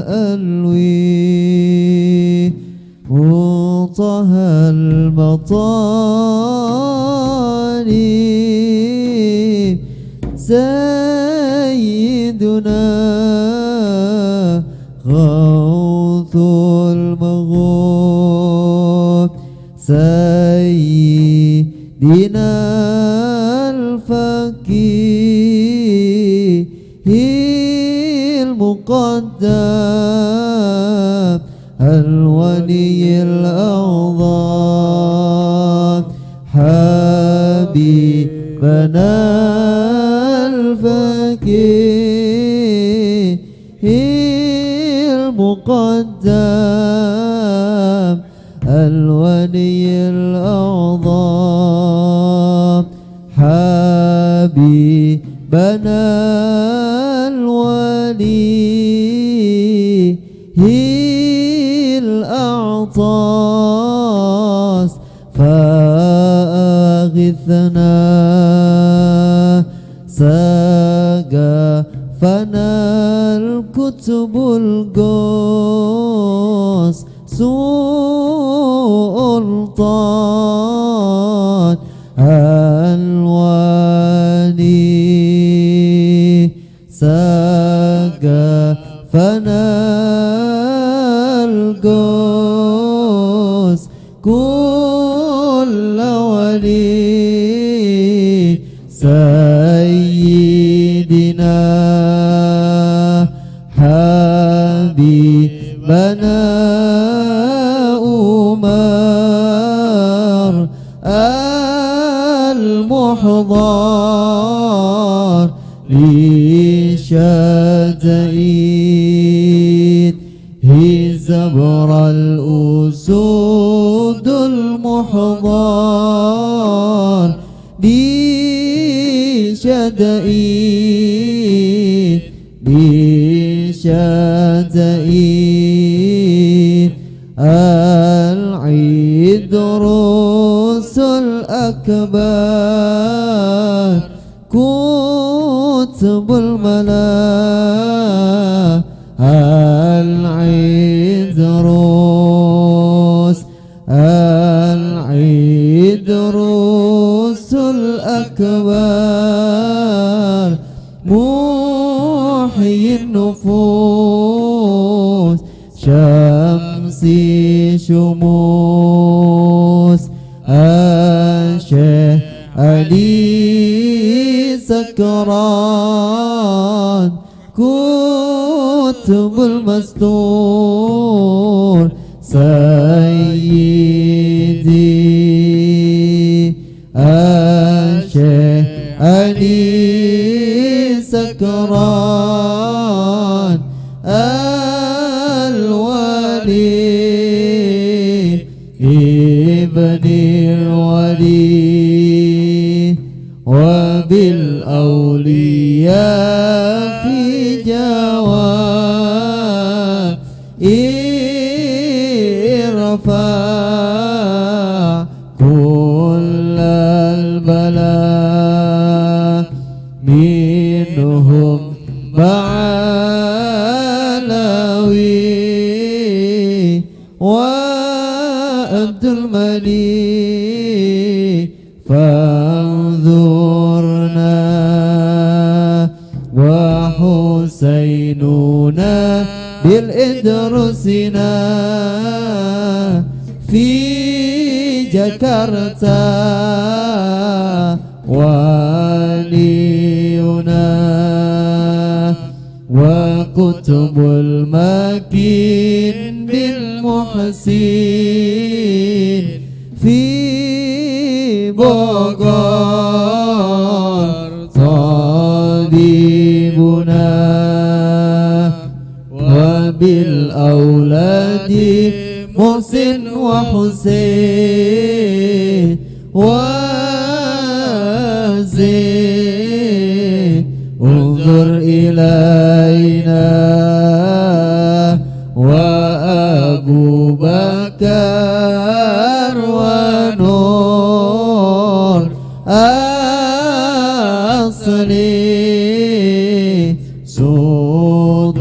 ألوي منتهى المطالب سيدنا غوث المغوث سيدنا الفقيه المقدم الولي الأعظم حبيبنا الفقيه المقدم الولي الأعظم حبيبنا الولي الأعطاس فأغثنا سقفنا الكتب القوس سلطان الوالي سقفنا القوس كل ولي سيدنا حبيبنا عمر المحضر لشدائد زبر الأسود المحضر لشدائد العيد رؤوس الأكبر كتب الملا العيد رؤوس الأكبر محيي النفوس شمسي شموس الشيخ علي سكران كتب المستور سيدي الشيخ علي سكران الولي ابن الولي وبالأولياء في جواب رفع كل البلاء منهم بعلوي وعبد الملك فانظرنا وحسيننا بالإدرسنا في جاكرتا ولينا وكتب المكين بالمحسين في بوغور طبيبنا وبالأولاد محسن وحسين وزين انظر إلينا وأبو بكر ونور أصلي صدورنا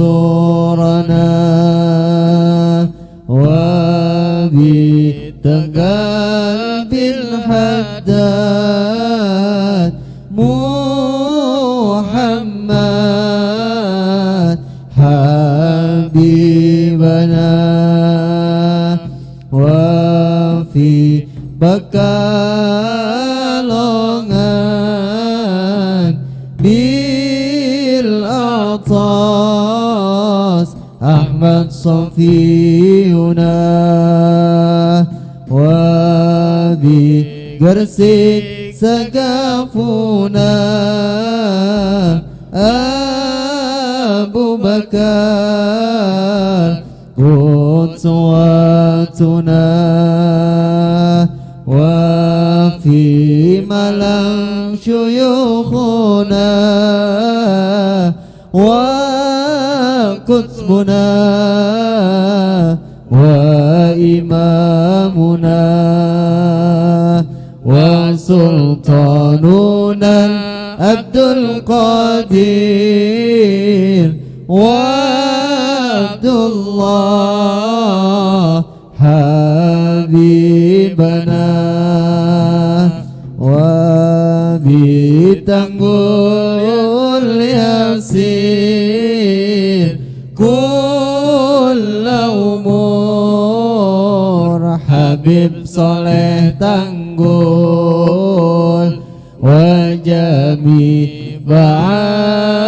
habibana wa fi bakalongan bil atas Ahmad Sofiyuna wa bi gersik segafuna Abu Bakar Qudwatuna wa fi malang syuyukhuna wa qutbuna wa imamuna wa sultanuna Abdul Qadir wa Abdullah habibana wa bitanggul yasir kulla umur Habib soleh tanggul wa jami ba'alawi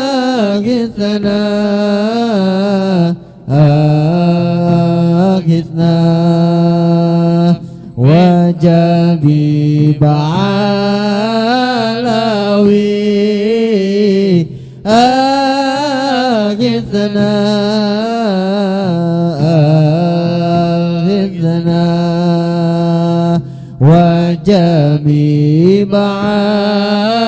aghithna wa jami ba'alawi aghithna wa jami ba'alawi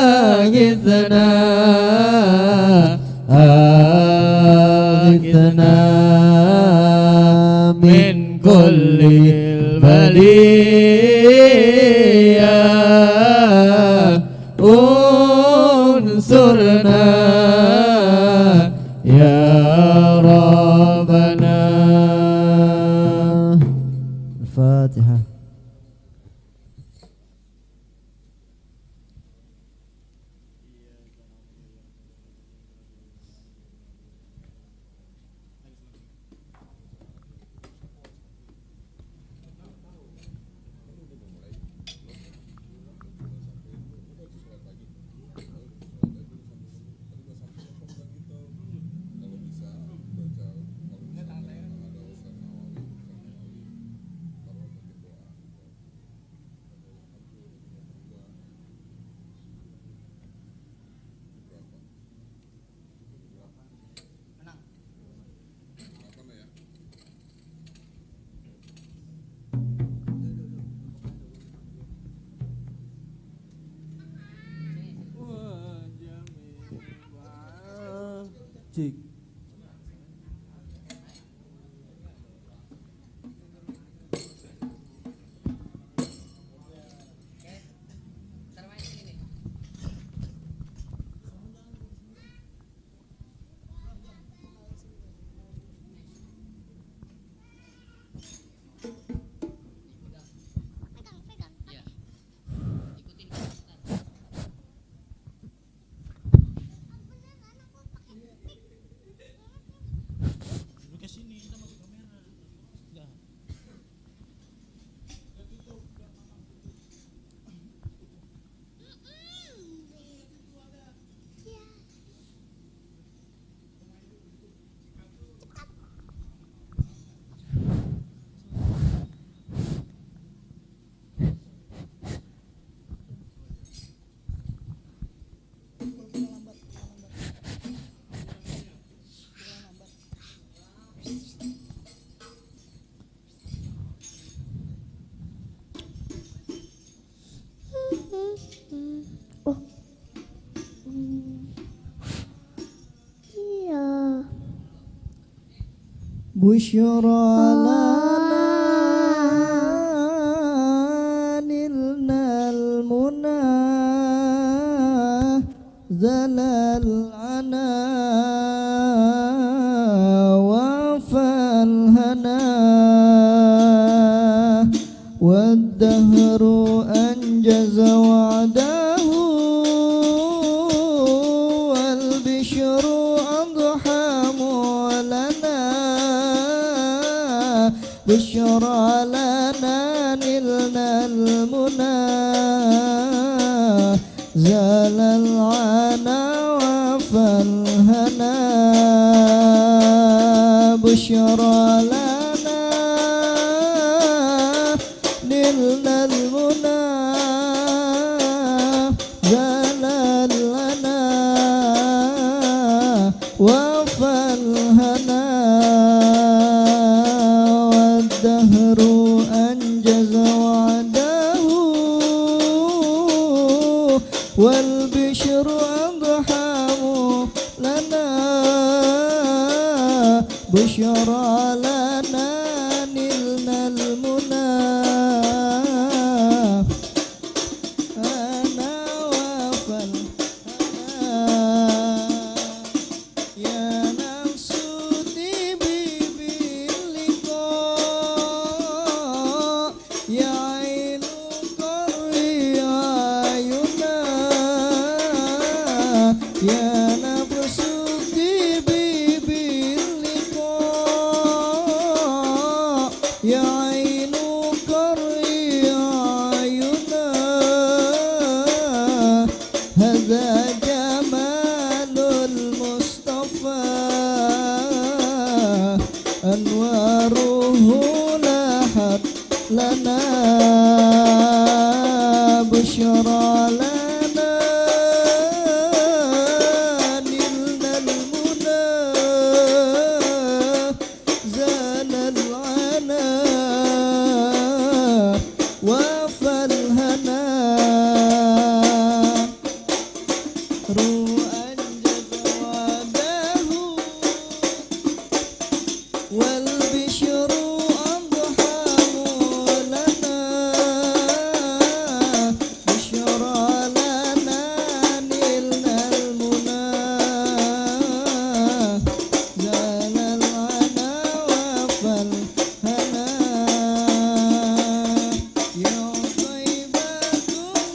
aghithna min kulli baliyah unsurna ya Rabbana. Al-Fatihah. Cik. Busyra lana nilnal munah zalal ana wa falhana wad والدهر أنجز وعده والبشر أضحى معلنا بشرى لنا نلنا المنى زال العنا وفى الهنا بشرى لنا نلنا المنى زال لنا وفى الهنا والدهر أنجز وعده والبشر أضحى لنا بشرى لنا نلنا المنى أنا وفى الهنا يا نفس طيبي باللقاء يا عين قري عينا يا نفس طيبي باللقاء يا عين قري عينا هذا جمال المصطفى أنواره لاحت لنا بشرى لنا نلنا المنى زال العنا وفى الهنا أنجز وعده والبشر أضحى لنا بشرى لنا نلنا المنى زال العنا وفى الهنا يا طيبة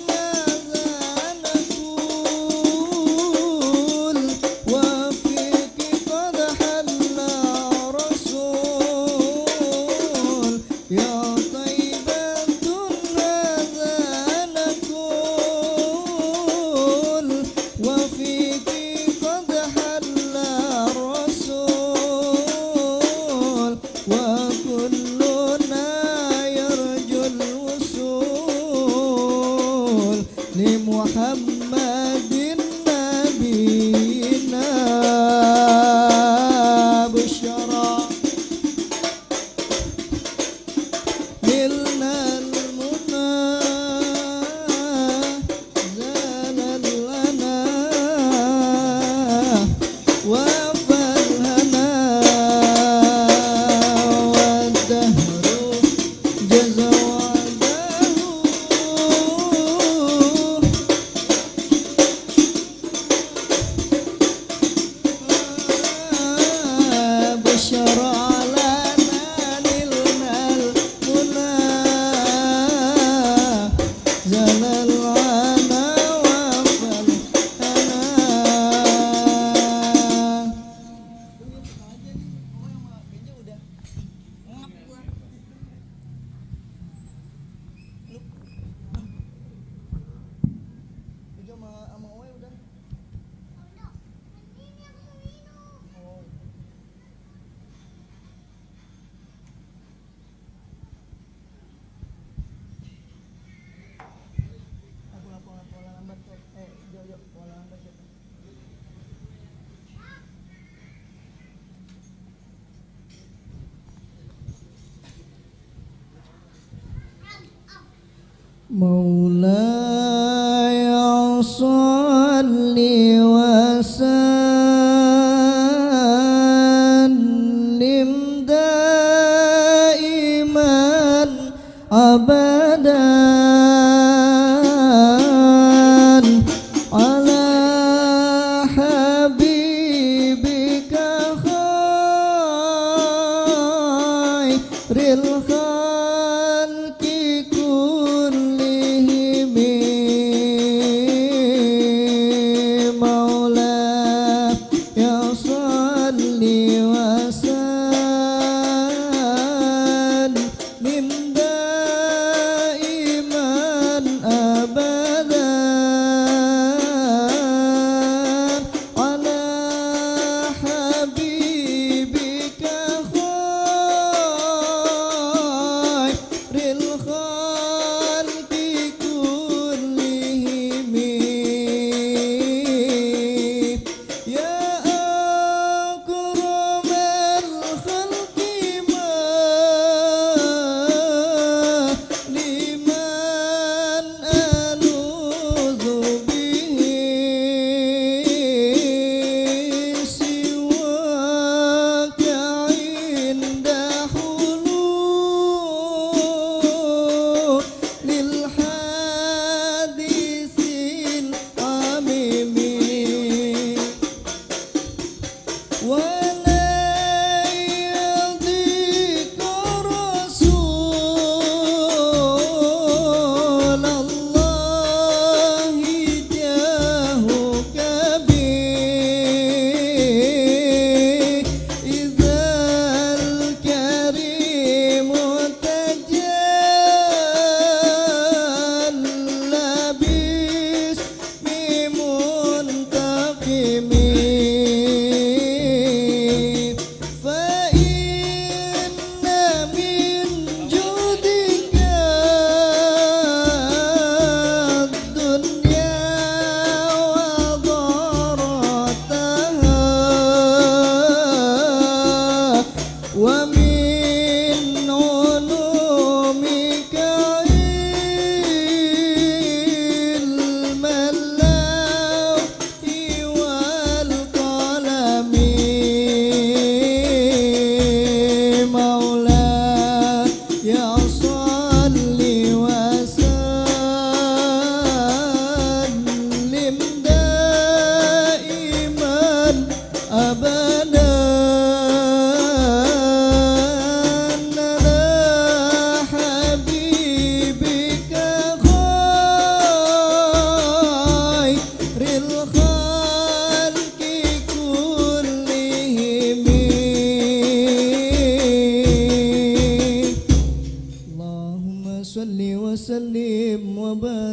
ماذا نقول وفيك قد حل رسول يا طيبة ماذا نقول وفيك قد حل الرسول وكلنا يرجو الوصول لمحمد نبينا بشرى نلنا المنى زال لنا وفى الهنا والدهر جز وعده بشرى لنا نلنا المنى زال العنا وفى الهنا مولاي صل وسلم دائما أبدا على حبيبك خير الخلق كلهم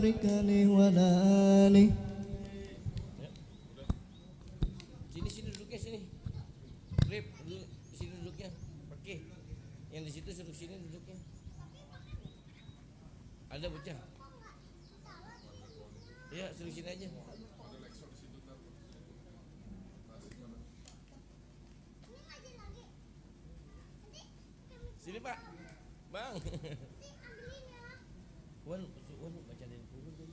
بارك عليه وعلى آله. Sini duduknya sini. Rip, sini duduknya. Pakai. Yang di situ suruh sini duduknya. Ada bocah? Iya, suruh sini aja. Sini Pak, Bang. Wan baca dari dulu dong.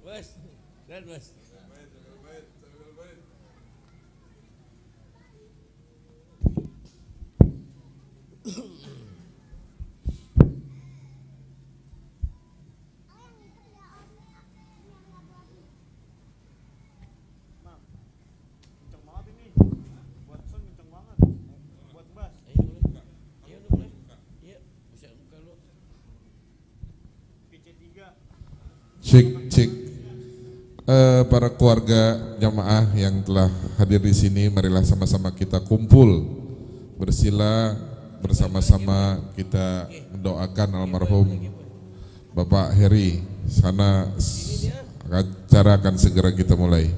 Bos, lihat bos. Cek para keluarga jamaah yang telah hadir di sini, marilah sama-sama kita kumpul bersila bersama-sama kita mendoakan almarhum Bapak Heri. Sana acara akan segera kita mulai.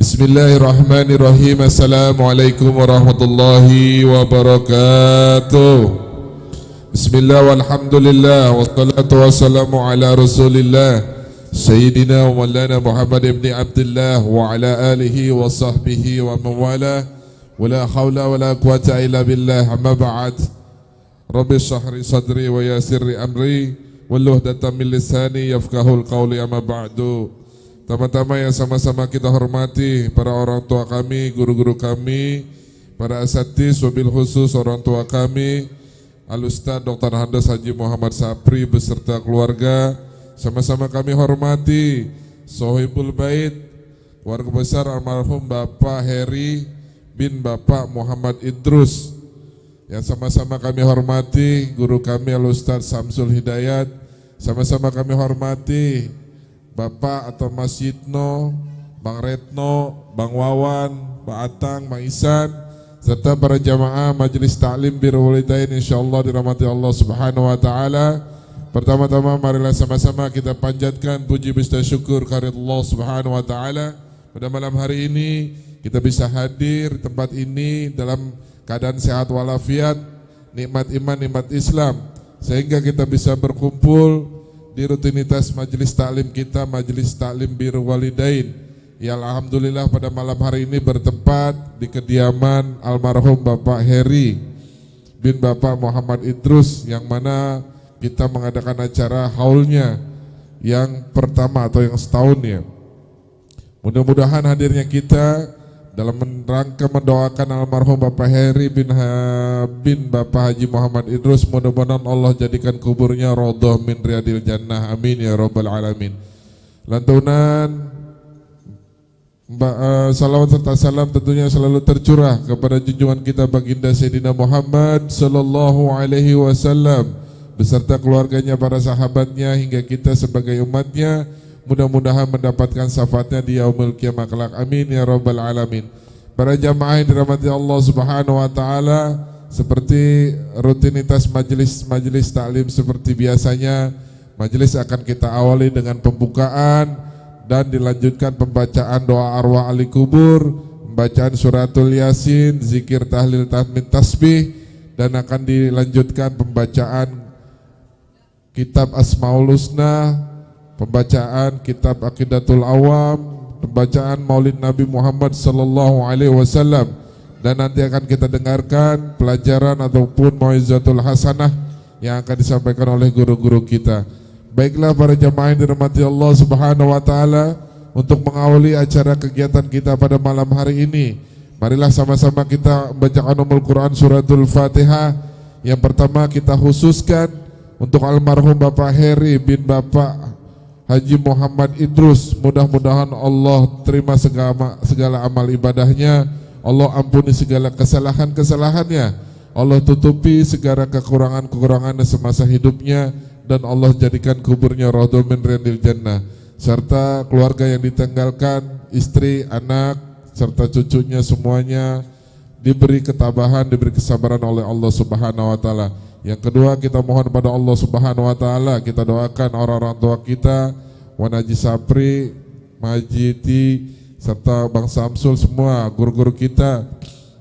Bismillahirrahmanirrahim. Assalamualaikum warahmatullahi wabarakatuh. Bismillah walhamdulillah wassalatu wassalamu ala rasulillah Sayyidina wa maulana Muhammad ibn Abdullah wa ala alihi wa sahbihi wa mawala wa la hawla wa la quwata illa billah. Amma ba'd. Rabbi shrah sadri wa yassir amri wahlul 'uqdatam min lisani yafqahul qawli. Amma ba'du. Tama-tama yang sama-sama kita hormati para orang tua kami, guru-guru kami, para asatiz, wabil khusus orang tua kami Al-Ustaz Dr. Handas Haji Muhammad Sapri beserta keluarga. Sama-sama kami hormati Sohibul Bait, keluarga besar almarhum Bapak Heri bin Bapak Muhammad Idrus. Yang sama-sama kami hormati guru kami Al-Ustaz Samsul Hidayat. Sama-sama kami hormati Bapak atau Mas Yitno, Bang Retno, Bang Wawan, Pak Atang, Bang Isan, serta para jamaah Majelis Ta'lim Birrul Walidain insyaallah dirahmati Allah Subhanahu wa taala. Pertama-tama marilah sama-sama kita panjatkan puji puji syukur kehadirat Allah Subhanahu wa taala. Pada malam hari ini kita bisa hadir tempat ini dalam keadaan sehat walafiat, nikmat iman, nikmat Islam, sehingga kita bisa berkumpul di rutinitas majelis taklim kita, Majelis Taklim Birrul Walidain. Ya alhamdulillah pada malam hari ini bertempat di kediaman almarhum Bapak Heri bin Bapak Muhammad Idrus, yang mana kita mengadakan acara haulnya yang pertama atau yang setahunnya. Mudah-mudahan hadirnya kita dalam rangka mendoakan almarhum Bapak Heri bin Bapak Haji Muhammad Idrus, mudah-mudahan Allah jadikan kuburnya raudhah min riyadil jannah, amin ya rabbal alamin. Lantunan salawat serta salam tentunya selalu tercurah kepada junjungan kita baginda Sayyidina Muhammad sallallahu alaihi wasallam beserta keluarganya, para sahabatnya, hingga kita sebagai umatnya mudah-mudahan mendapatkan syafaatnya di yaumil qiyamah kelak, amin ya rabbal alamin. Para jamaah yang dirahmati Allah Subhanahu wa taala, seperti rutinitas majelis taklim seperti biasanya, majelis akan kita awali dengan pembukaan dan dilanjutkan pembacaan doa arwah ahli kubur, pembacaan suratul yasin, zikir tahlil tahmid tasbih, dan akan dilanjutkan pembacaan kitab Asmaul Husna, pembacaan kitab Aqidatul Awam, pembacaan Maulid Nabi Muhammad sallallahu alaihi wasallam, dan nanti akan kita dengarkan pelajaran ataupun mau'izatul hasanah yang akan disampaikan oleh guru-guru kita. Baiklah para jamaah yang dirahmati Allah Subhanahu wa taala, untuk mengawali acara kegiatan kita pada malam hari ini, marilah sama-sama kita membacakan Ummul Quran suratul Fatihah. Yang pertama kita khususkan untuk almarhum Bapak Heri bin Bapak Haji Muhammad Idrus. Mudah-mudahan Allah terima segala amal ibadahnya, Allah ampuni segala kesalahan-kesalahannya, Allah tutupi segala kekurangan-kekurangannya semasa hidupnya, dan Allah jadikan kuburnya raudhah min riyadil jannah, serta keluarga yang ditinggalkan, istri, anak, serta cucunya semuanya diberi ketabahan, diberi kesabaran oleh Allah Subhanahu wa taala. Yang kedua, kita mohon pada Allah Subhanahu wa taala, kita doakan orang-orang tua kita, Wanaji Sapri, Majiti, serta Bang Samsul, semua guru-guru kita.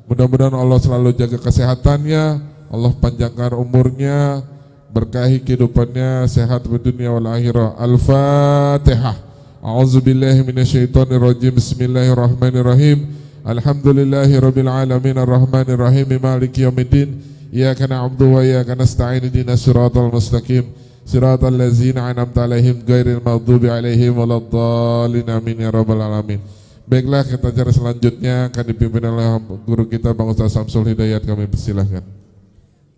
Mudah-mudahan Allah selalu jaga kesehatannya, Allah panjangkan umurnya, berkahi kehidupannya, sehat di dunia wal akhirah. Al-Fatihah. A'udzubillahi minasyaitonirrajim. Bismillahirrahmanirrahim. Alhamdulillahirabbil alamin arrahmanir rahim maliki yaumiddin. Iyyaka na'budu wa iyyaka nasta'in ihdinas siratal mustaqim siratal ladzina an'amta 'alaihim ghairil maghdubi 'alaihim waladdallin amin ya rabbal alamin. Baiklah, kita cara selanjutnya akan dipimpin oleh guru kita Bang Ustaz Samsul Hidayat, kami persilahkan.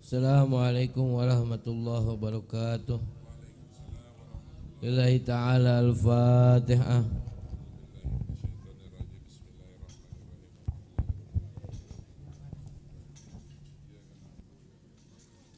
Assalamualaikum warahmatullahi wabarakatuh. Lillahi ta'ala al-Fatihah.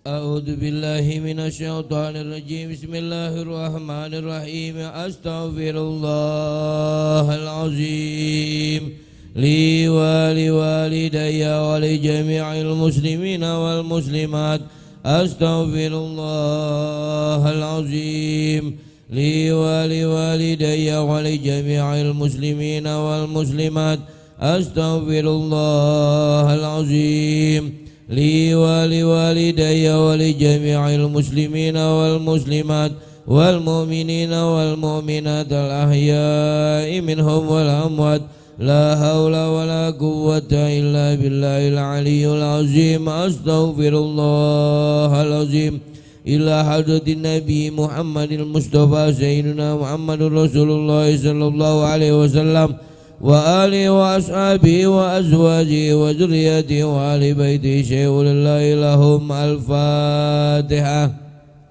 A'udzu billahi minasyaitonir rajim. Bismillahirrahmanirrahim. Astaghfirullahal azim li wa li walidayya wa li jami'il muslimina wal muslimat. Astaghfirullahal azim li wa li walidayya wa li jami'il muslimina wal muslimat. Astaghfirullahal azim li wa li walidayya wa li jami'il muslimina wal muslimat wal mu'minina wal mu'minat al ahya'i minhum wal amwat. La hawla wa la quwwata illa billahil aliyyil azim. Astaghfirullahal azim ila hadratin nabi Muhammadil Mustafa sayyidina Muhammadur Rasulullah sallallahu alaihi wasallam wa alihi wa ashabihi wa azwajihi wa dzurriyyatihi wa ahli baitihi syai'ulillahi lahum. Al-Fatihah.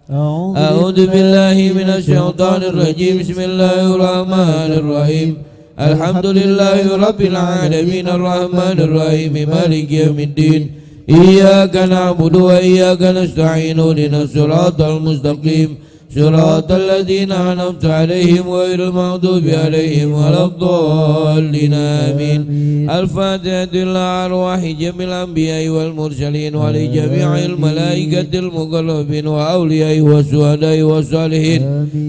A'udzu billahi minasyaitonir rajim. Bismillahirrahmanir rahim. Alhamdulillahi rabbil alamin arrahmanir rahim maliki yaumiddin. Iyyaka na'budu wa iyyaka nasta'in ihdinas siratal mustaqim صراط الذين أنعمت عليهم غير المغضوب عليهم ولا الضالين آمين. الفاتحة لأرواح جميع الأنبياء والمرسلين ولجميع الملائكة المقربين وأولياء والشهداء والصالحين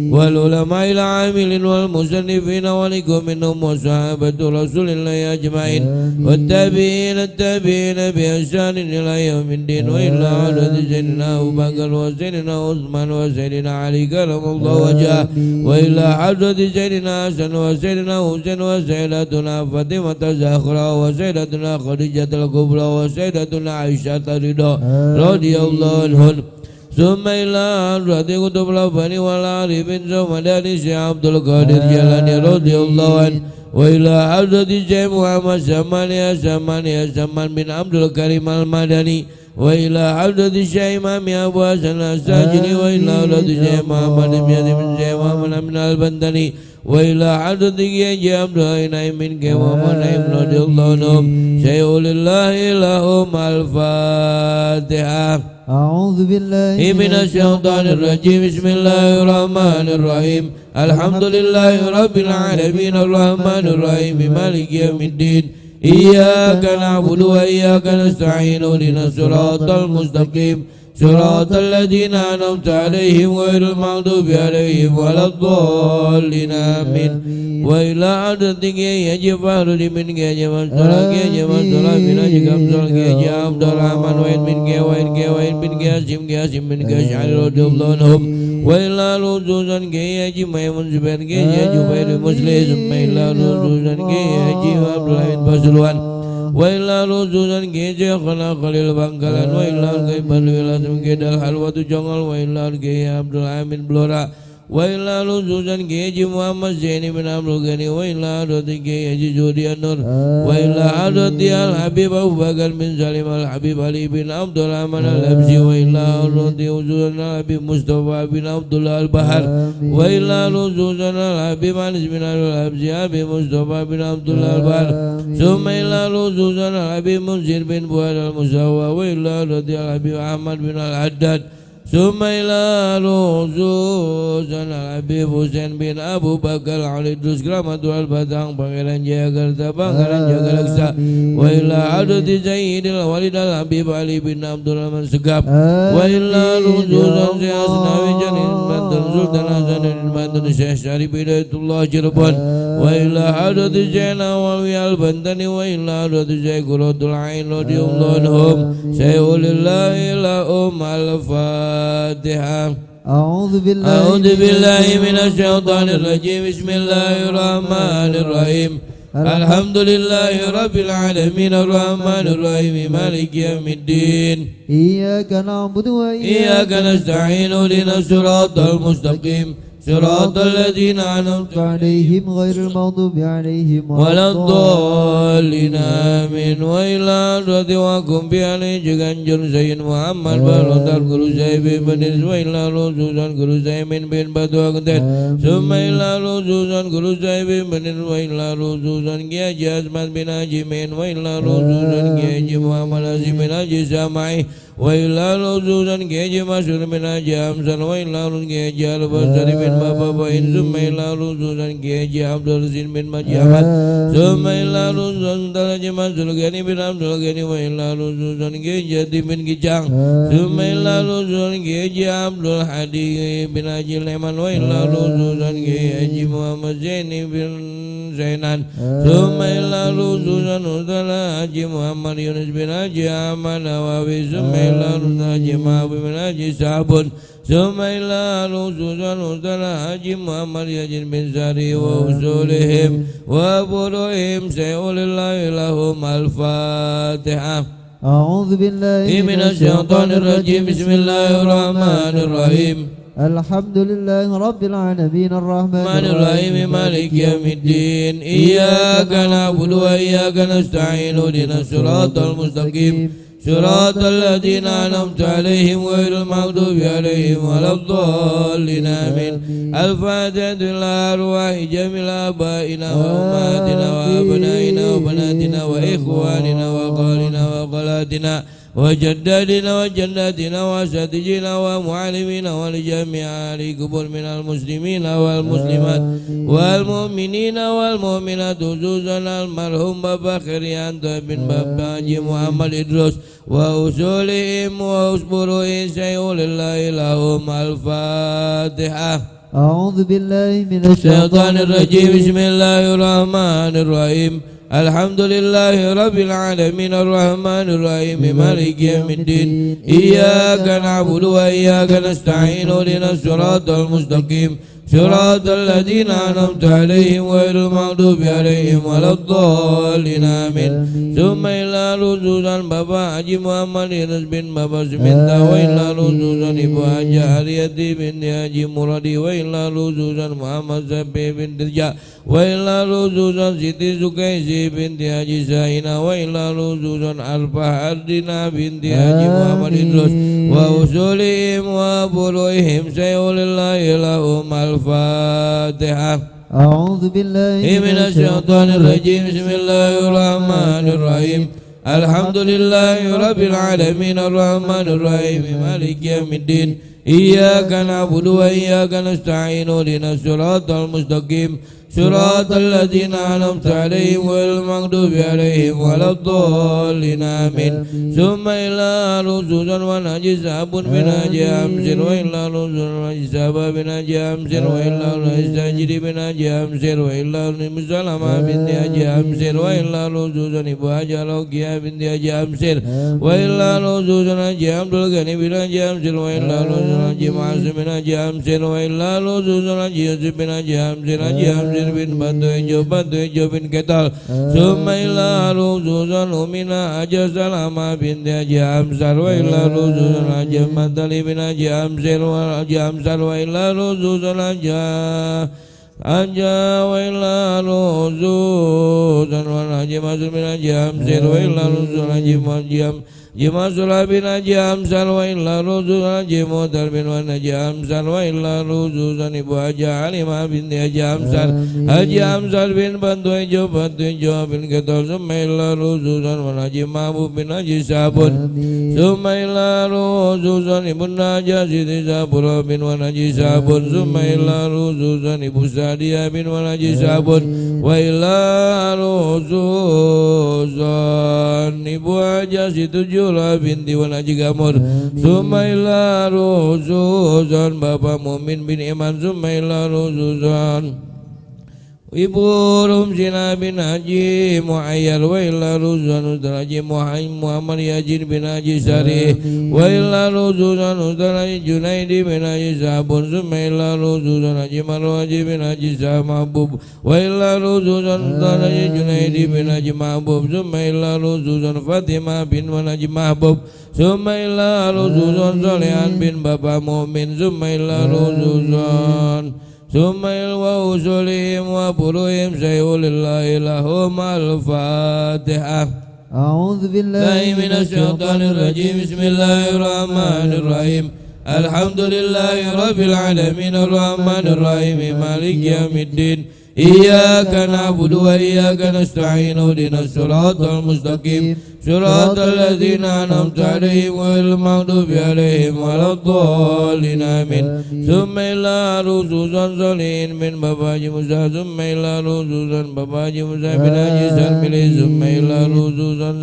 والعلماء العاملين والمصنفين ولكم منهم وصحابة رسول الله أجمعين والتابعين بإحسان إلى يوم الدين. وإلى عدد سيدنا أبو بكر وسيدنا عثمان وسيدنا كرم الله وجهه وإلى حضرة سيدنا حسن وسيدنا حسين وسيدتنا فاطمة الزهراء وسيدتنا خديجة الكبرى وسيدتنا عائشة الرضا رضي الله عنهن. ثم إلى حضرة كتب الأفاني والعارفين ثم دار الشيخ عبد القادر جيلاني رضي الله عنه. وإلى حضرة الشيخ محمد سمان بن عبد الكريم المدني. وإلى حضرة الشيخ إمام أبو حسن الساجلي. وإلى حضرة الشيخ محمد بن يزيد بن الشيخ محمد بن البندني. وإلى حضرة الشيخ عبد الرحمن بن كيوان رضي الله عنهم شيء لله لهم. الفاتحة. أعوذ بالله من الشيطان الرجيم. بسم الله الرحمن الرحيم. الحمد لله رب العالمين الرحمن الرحيم مالك يوم الدين. إياك نعبد وإياك نستعين اهدنا الصراط المستقيم صراط الذين أنعمت عليهم غير المغضوب عليهم ولا الضالين آمين. وإلى عددك يجب فهد منك يجب أسترك يجب أسترك من أجل أمسلك يجب عبد الرحمن وإن منك ياسم منك أشعر رضي الله عنهم. وإلى رسولا يجب ميمون زبير يجب غير مسلم. ثم إلى رسولا يجب عبد الله بسلوان. وإلى رسولا شيخنا خليل بangkalan. وإلى الغيبان ولازم كده الحلوة جنgal. وإلى عبد الحميد بلورا. وإلى رسولا يجب محمد زين بن عبد الغني. وإلى حضرتك يجب جودي النور. وإلى حضرتي الحبيب أبو بكر بن سليم الحبيب علي بن عبد الرحمن الأبسي. وإلى حضرتي رسولنا الحبيب مصطفى بن عبد الله البحر. وإلى رسولنا الحبيب أنس بن الأبسي الحبيب مصطفى بن عبد الله البحر. ثم إلى رسولنا الحبيب منذر بن بوير المسوى. وإلى حضرتي الحبيب أحمد بن الحداد. ثم إلى رسول Habib Hussein bin Abu Bakar Al-Idrus Gramatul Al-Batang Pangeran Jayakarta Pangeran Jagalaksa wa ila adati Sayyidil Walid Al-Habib Ali bin Abdul Rahman Segap wa ila rujusan Syekh Asnawi Janin Banten Sultan Hasanuddin Banten Syekh Syarif Hidayatullah Cirebon wa ila adati Syekh Nawawi Al-Bantani wa ila adati Syekh Quratul Ain radhiyallahu anhum Sayyulillahi lahum Al-Fatihah. أعوذ بالله من الشيطان الرجيم بسم الله الرحمن الرحيم الحمد لله رب العالمين الرحمن الرحيم مالك يوم الدين إياك نعبد وإياك نستعين اهدنا الصراط المستقيم صراط الذين أنعمت عليهم غير المغضوب عليهم ولا الضالين آمين وإلى رضواكم بأهل جنجر سيد محمد بالوطر كل سيد بن وإلى رسولا كل سيد بن بدوكتر ثم إلى رسولا كل سيد بن وإلى رسولا كياج أسمد بن أجمين وإلى رسولا كياج محمد أسم بن أجي سامعي وإلى رسولا كياج مسؤول بن أجي أمسل وإلى رسولا كياج البصر بن Bapak Bain Zumaila Ruzulan Kiai Abdul Zin bin Majiamat Zumaila Ruzulan Talaji Masul Gani bin Abdul Gani Waila Ruzulan Kiai Jati bin Kijang Zumaila Ruzulan Kiai Abdul Hadi bin Haji Leman Waila Ruzulan Kiai Muhammad Zaini bin Zainan Zumaila Ruzulan Utala Haji Muhammad Yunus bin Haji Ahmad Nawawi Zumaila Ruzulan Haji Mahabu bin Haji Sabun Zumaila Ruzulan Utala Haji Muhammad Yajin bin Zari wa usulihim wa buruhim Sayyulillahi lahum Al-Fatihah. A'udhu billahi minasyaitanir rajim. Bismillahirrahmanirrahim. Alhamdulillahi Rabbil Alamin Ar-Rahmanir Rahim Maliki Yawmiddin Iyyaka na'budu wa iyyaka nasta'in ihdinas siratal mustaqim صراط الذين أنعمت عليهم غير المغضوب عليهم ولا الضالين آمين الفاتحة لأرواح جميع آبائنا وأمهاتنا وأبنائنا وبناتنا وإخواننا وأخوالنا وأخواتنا وجداتنا وجداتنا وأساتذتنا ومعلمينا ولجميع أهل القبور من المسلمين والمسلمات والمؤمنين والمؤمنات خصوصا المرحوم بابا خريان بن بابا حاجي محمد إدريس وأصولهم وأصبرهم سيئولله لهم الفاتحة. أعوذ بالله من الشيطان الرجيم. بسم الله الرحمن الرحيم. الحمد لله رب العالمين الرحمن الرحيم مالك يوم الدين إياك نعبد وإياك نستعين اهدنا الصراط المستقيم صراط الذين أنعمت عليهم غير المغضوب عليهم ولا الضالين آمين ثم إلى رسولا بابا حاجي محمد يونس بن بابا سمنتا وإلى رسولا إبو حاجي عليتي بن حاجي مرادي وإلى رسولا محمد سبي بن درجا وإلى رسولا سيدي سكيسي بن حاجي ساينا وإلى رسولا الفهردنا بن حاجي محمد إدريس وأصولهم وبروهم سيئولله لهم الفاتحة. أعوذ بالله من الشيطان الرجيم. بسم الله الرحمن الرحيم. الحمد لله رب العالمين الرحمن الرحيم مالك يوم الدين إياك نعبد وإياك نستعين اهدنا الصراط المستقيم صراط الذين أنعمت عليهم غير المغضوب عليهم ولا الضالين آمين ثم إلى رسولا ونجي سحب بن حاجي أمسر وإلى رسولا ونجي سحب بن حاجي أمسر وإلى رسول بن حاجي أمسر وإلى مسلمة بن حاجي أمسر وإلى رسولا إبو حاجي روكيا بن حاجي أمسر وإلى رسولا حاجي عبد الغني بن حاجي أمسر وإلى رسولا حاجي معصوم بن حاجي أمسر وإلى رسولا حاجي يوسف بن حاجي أمسر bin Batu Ejo bin Ketal Summa ila ruzusan umina aja salama bin Haji Amsar wa ila ruzusan aja Matali bin Haji Amsar wa Haji Amsar wa ila ruzusan aja Aja wa illa ruzuzan wa najim azul bin ajam sir wa illa ruzuzan najim ajam Jimasul bin ajam sal wa illa ruzuzan najim mutar bin wa najam sal wa illa ruzuzan ibu aja alimah bin ajam sal ajam sal bin bantu hijau bin ketol summa illa ruzuzan wa najim mahbub bin haji sabun summa illa ruzuzan ibu najah siti sabur bin wa najim sabun summa illa ruzuzan ibu Sadia bin walaji sabun wa ila ruzuzan ibu aja situ jula binti walaji gamur summa ila ruzuzan bapak mumin bin iman summa ila ruzuzan Ibu Rumsina bin Haji Muayyar wa illa ruzuzan Haji Muhammad Yajin bin Haji Sari wa illa ruzuzan Haji Junaidi bin Haji Sabun summa illa ruzuzan Haji Marwaji bin Haji Mahbub wa illa ruzuzan Haji Junaidi bin Haji Mahbub summa illa ruzuzan Fatimah bin Haji Mahbub summa illa ruzuzan Solehan bin Bapak Mumin summa illa ruzuzan Summa ilwa usulihim wa buruhim sayulillahi lahum al-fatihah A'udhu billahi minasyaitanir rajim Bismillahirrahmanirrahim Alhamdulillahi rabbil alamin Ar-Rahmanir Rahim Maliki yaumiddin Iyyaka na'budu wa iyyaka nasta'in ihdinas siratal mustaqim siratal ladzina an'amta 'alaihim ghairil maghdubi 'alaihim waladdallin amin summa ila ruzuzan zalin min babaji musa summa ila ruzuzan babaji musa bin haji salmili summa ila ruzuzan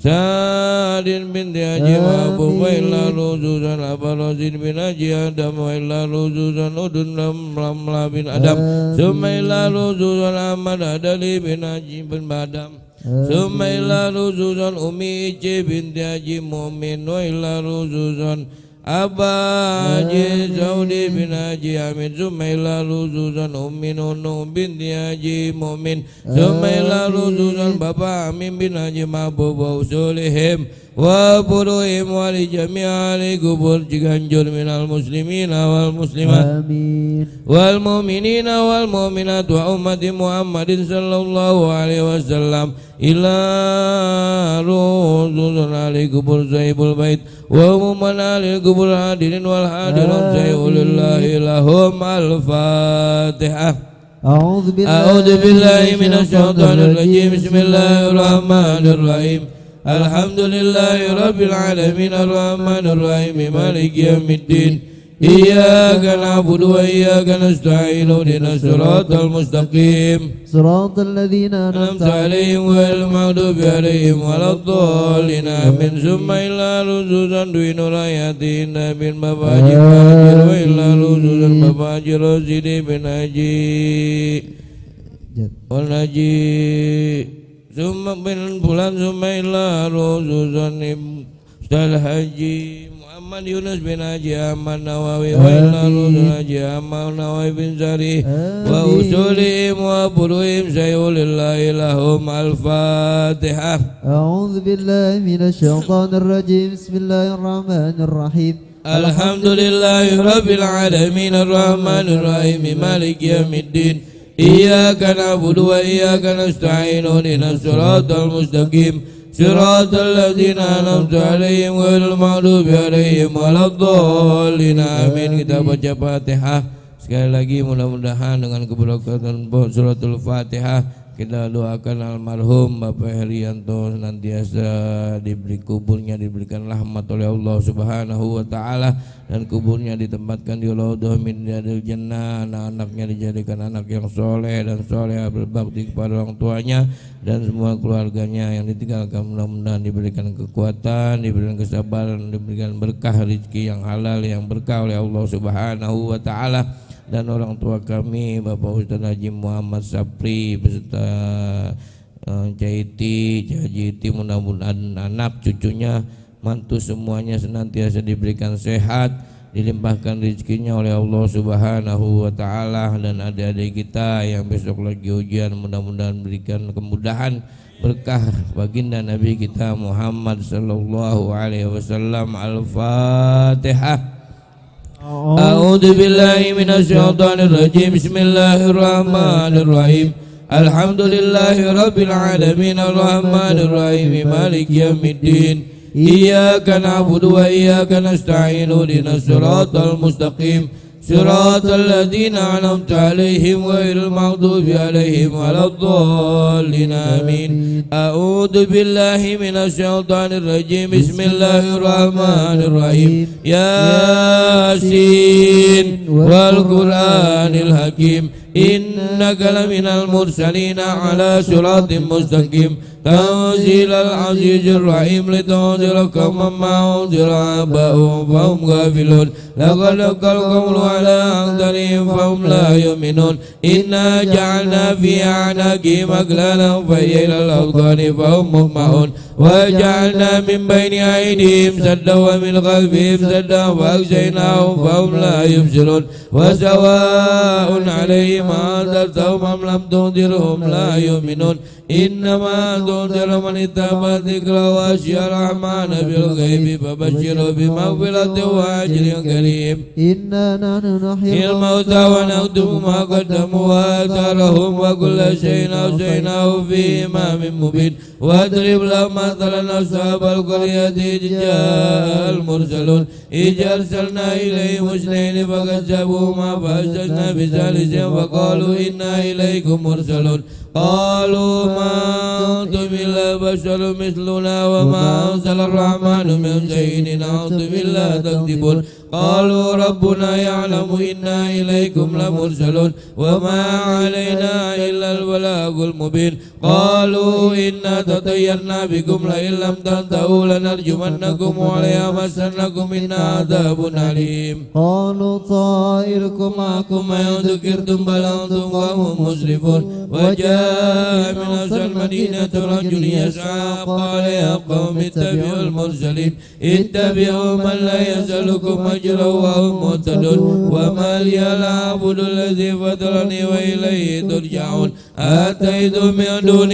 Sadin binti Haji Mahbub wa illa ruzuzan Abarazin bin Haji Adam wa illa ruzuzan Udun Ramla bin Adam summa illa ruzuzan Ahmad Adali bin Haji bin Badam summa illa ruzuzan Umi Ici binti Haji Mumin wa illa ruzuzan Abba Haji Saudi bin Haji Amin summa illa ruzuzan Ummi Nunu binti Haji Mumin summa illa ruzuzan Bapak Amin bin Haji Mahbub wa usulihim wa buruhim wa li jami'ali kubur ciganjur minal muslimina wal muslimat wal mu'minina wal mu'minat wa ummati Muhammadin sallallahu alaihi wasallam ila ruzuzan ali kubur sahibul bait wa umuman ali kubur hadirin wal hadirin sayulillahi lahum al-fatihah A'udzu billahi minasyaitonir rajim Bismillahirrahmanirrahim Alhamdulillahi rabbil alamin Ar-Rahmanir Rahim Maliki yaumiddin Iyyaka na'budu wa iyyaka nasta'in ihdinas siratal mustaqim siratal ladzina an'amta 'alaihim ghairil maghdubi 'alaihim waladdallin amin summa illa ruzuzan duinul hayati bin babaji fajir wa illa ruzuzan babaji rozidi bin haji wal haji summa bin bulan summa illa ruzuzan Ustaz Haji Muhammad Yunus bin Haji Ahmad Nawawi wa illa ruzuzan Haji Ahmad Nawawi bin Zari wa usulihim wa buruhim sayulillahi lahum al-fatihah A'udzu billahi minasyaitonir rajim Bismillahirrahmanir rahim Alhamdulillahi rabbil alamin Ar-Rahmanir Rahim Maliki yaumiddin Iyyaka na'budu wa iyyaka nasta'in ihdinas siratal mustaqim siratal ladzina an'amta 'alaihim ghairil maghdubi 'alaihim waladdallin amin. Kita baca Fatihah sekali lagi, mudah-mudahan dengan keberkatan suratul Fatihah kita doakan almarhum Bapak Herianto senantiasa diberi kuburnya diberikan rahmat oleh Allah Subhanahu wa taala dan kuburnya ditempatkan di raudhah min riyadil jannah, anak-anaknya dijadikan anak yang soleh dan soleh berbakti kepada orang tuanya dan semua keluarganya yang ditinggalkan mudah-mudahan diberikan kekuatan, diberikan kesabaran, diberikan berkah rezeki yang halal yang berkah oleh Allah Subhanahu wa taala. Dan orang tua kami Bapak Ustaz Haji Muhammad Sapri beserta Caiti, Cajiti, mudah-mudahan anak cucunya mantu semuanya senantiasa diberikan sehat, dilimpahkan rezekinya oleh Allah Subhanahu wa taala, dan adik-adik kita yang besok lagi ujian mudah-mudahan berikan kemudahan berkah baginda Nabi kita Muhammad sallallahu alaihi wasallam. Al-Fatihah. أعوذ بالله من الشيطان الرجيم بسم الله الرحمن الرحيم الحمد لله رب العالمين الرحمن الرحيم مالك يوم الدين إياك نعبد وإياك نستعين اهدنا الصراط المستقيم صراط الذين أنعمت عليهم غير المغضوب عليهم ولا الضالين آمين أعوذ بالله من الشيطان الرجيم بسم الله الرحمن الرحيم ياسين والقرآن الحكيم إنك لمن المرسلين على صراط مستقيم تنزيل العزيز الرحيم لتنذر قوما ما أنذر آباؤهم فهم غافلون لقد حق القول على أكثرهم فهم لا يؤمنون إنا جعلنا في أعناقهم أغلالا فهي إلى الأذقان فهم مقمحون وجعلنا من بين أيديهم سدا ومن خلفهم سدا فأغشيناهم فهم لا يبصرون وسواء عليهم أنذرتهم أم لم تنذرهم لا يؤمنون إنما تنذر من اتبع الذكر وخشي الرحمن بالغيب فبشره بمغفرة وأجر كريم إنا نحن نحيي الموتى ونكتب ما قدموا وآثارهم وكل شيء أوصيناه في إمام مبين واضرب لهم مثلا أصحاب القرية إذ جاء المرسلون إذ أرسلنا إليهم اثنين فكذبوهما فأزلنا بثالث فقالوا إنا إليكم مرسلون قالوا ما أنتم إلا بشر مثلنا وما أنزل الرحمن من شيء إن أنتم إلا تكذبون قالوا ربنا يعلم إنا إليكم لمرسلون وما علينا إلا البلاغ المبين قالوا إنا تطيرنا بكم لئن لم تنتهوا لنرجمنكم وليمسنكم منا عذاب أليم قالوا طائركم معكم إن ذكرتم بل أنتم قوم مسرفون وجاء من أقصى المدينة رجل يسعى قال يا قوم اتبعوا المرسلين اتبعوا من لا يسألكم أجرا وهم مهتدون وما لي لا أعبد الذي فطرني وإليه ترجعون أتيت من دونه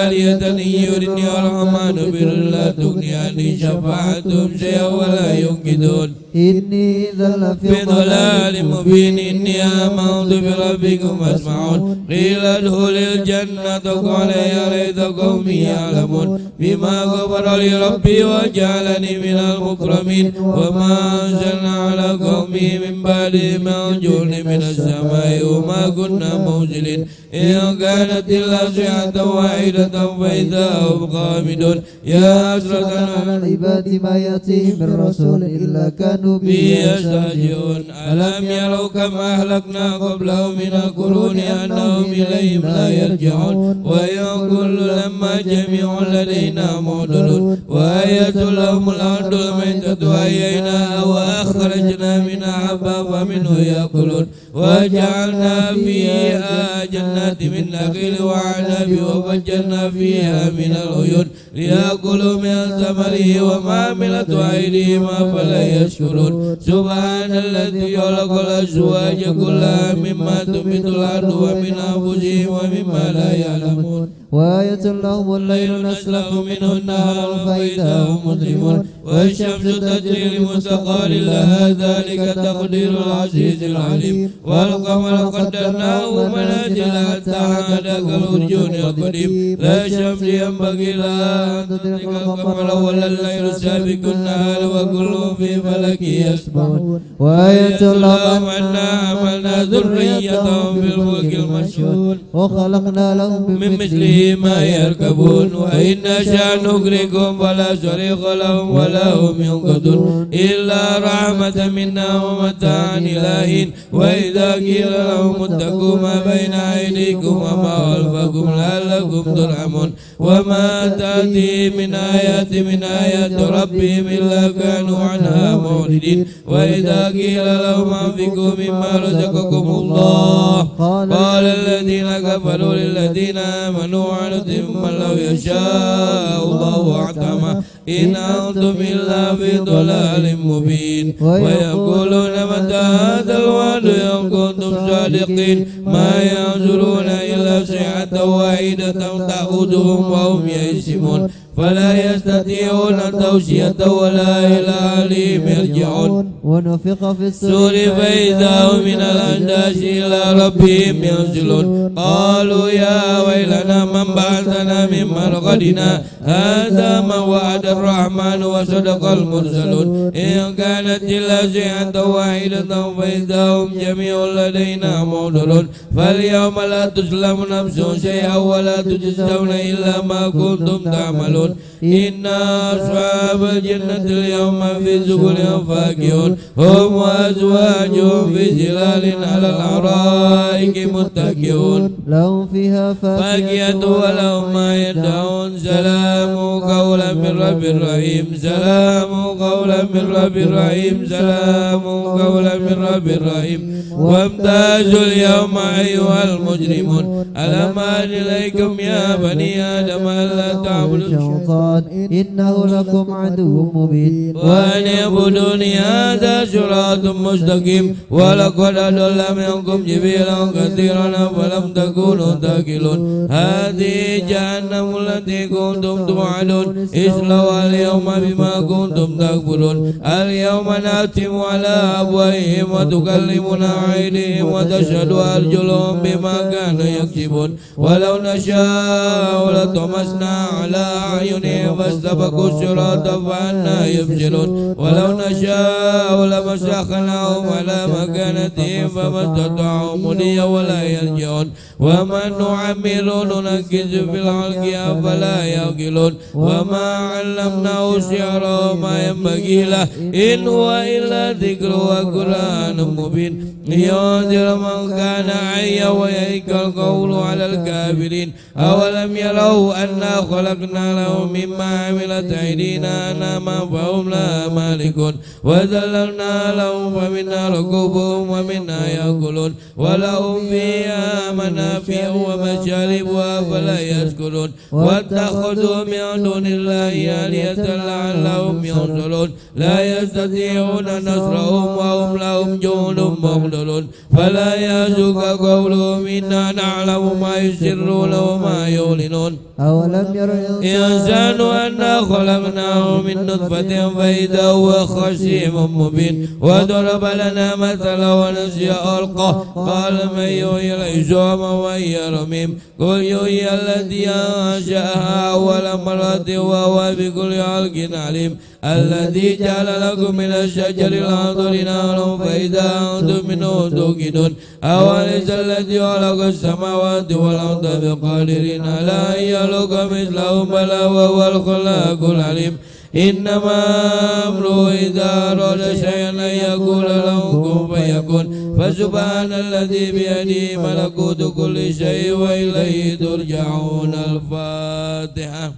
آلهة إن يردني الرحمن بر لا تغني عني شفاعتهم شيئا ولا ينقذون إني إذا في ضلال مبين إني آمنت بربكم فاسمعون قيل ادخل الجنة قال يا ليت قومي يعلمون بما غفر لي ربي وجعلني من المكرمين وما أنزلنا على قومه من بعد من جند من السماء وما كنا منزلين إن كانت إلا صيحة واحدة فإذا هم خامدون يا حسرة على العباد ما يأتيهم من رسول إلا كانوا به يستهزئون ألم يروا كما أهلكنا قبلهم من القرون أنهم إليهم لا يرجعون وإن كل لما جميع لدينا معدلون وآية لهم الأرض الميتة أحييناها وأخرجنا منها حبا فمنه يأكلون وجعلنا فيها جنات من نخيل وعنب وفجرنا فيها من العيون ليأكلوا من ثمره وما عملت أيديهم فلا يشكرون سبحان الذي خلق الأزواج كلها مما تنبت الأرض ومن أنفسهم ومما لا يعلمون وآية لهم الليل نسلخ منه النهار فإذا هم مظلمون والشمس تجري لمستقر لها ذلك تقدير العزيز العليم والقمر قدرناه منازل حتى عاد كالأرجون القديم لا شمس ينبغي لها أن تدرك القمر ولا الليل سابق النهار وكل في فلك يسبحون وآية لهم أنا عملنا ذريتهم في الفلك المشحون وخلقنا لهم من مثله ما يركبون وإن نشأ نغرقهم فلا صريخ لهم ولا هم ينقذون إلا رحمة منا ومتاعا إلى حين وإذا قيل لهم اتقوا ما بين أيديكم وما خلفكم لعلكم ترحمون وما تأتي من آيات ربهم إلا كانوا عنها معرضين وإذا قيل لهم أنفقوا مما رزقكم الله قال الذين كفروا للذين آمنوا عنتم لو يشاء الله أعتمه إن أنتم إلا في ضلال مبين ويقولون متى هذا الوعد إن كنتم صادقين ما ينظرون إلا صيحة واحدة تأخذهم وهم يئسون فلا يستطيعون توصية ولا إلى أهلهم يرجعون ونفخ في السور فإذا هم من الأجداث إلى ربهم ينزلون قالوا يا ويلنا من بعثنا من مرقدنا هذا ما وعد الرحمن وصدق المرسلون إن كانت إلا زيعة واحدة فإذا هم جميع لدينا محضرون فاليوم لا تظلم نفس شيئا ولا تجزون إلا ما كنتم تعملون إن أصحاب الجنة اليوم في زبر فاكهون هم وأزواجهم في ظلال على الأرائك متكئون لهم فيها فاكهة ولهم ما يدعون سلام قولا من رب رحيم سلام قولا من رب رحيم سلام قولا من رب رحيم وامتازوا اليوم أيها المجرمون ألم أن إليكم يا بني آدم ألا تعبدوا الشيطان إنه لكم عدو مبين وأن اعبدوني هذا صراط مستقيم ولقد أضل منكم جبلا كثيرا فلم تكونوا تاكلون هذه جهنم التي كنتم توعدون اصلوها اليوم بما كنتم تكفرون اليوم نختم على أفواههم وتكلمنا أيديهم وتشهد أرجلهم بما كانوا يكسبون ولو نشاء لطمسنا على أعينهم فاستبقوا الصراط فأنى يبصرون ولو نشاء لمسخناهم على مكانتهم فما استطاعوا مضيا ولا يرجعون ومن نعمر ننكز في الخلق أفلا يعقلون وما علمناه الشعر وما ينبغي له إن هو إلا ذكر وقرآن مبين لينذر من كان حيا ويحق القول على الكافرين أولم يروا أنا خلقنا لهم مما عملت أيدينا أنعاما فهم لها مالكون وذللنا لهم فمنها ركوبهم ومنها يأكلون ولهم فيها منافع ومشارب أفلا يشكرون واتخذوا من دون الله آلهة لعلهم ينصرون لا يستطيعون نصرهم وهم لهم جند مقتدرون فلا يحزنك قولهم إنا نعلم ما يسرون وما يعلنون أولم ير الإنسان أنا خلقناه من نطفة فإذا هو خصيم مبين وضرب لنا مثلا ونسي خلقه قال من يحيي العظام وهي رميم قل يحيي الذي أنشأها أول مرة وهو بكل خلق عليم الذي جعل لكم من الشجر الأخضر نارا فإذا أنتم منه توقدون أوليس الذي خلق السماوات والأرض بقادر على أن يخلق مثلهم بلى وهو الخلاق العليم إنما أمره إذا أراد شيئا أن يقول له كن فيكون فسبحان الذي بيده ملكوت كل شيء وإليه ترجعون الفاتحة.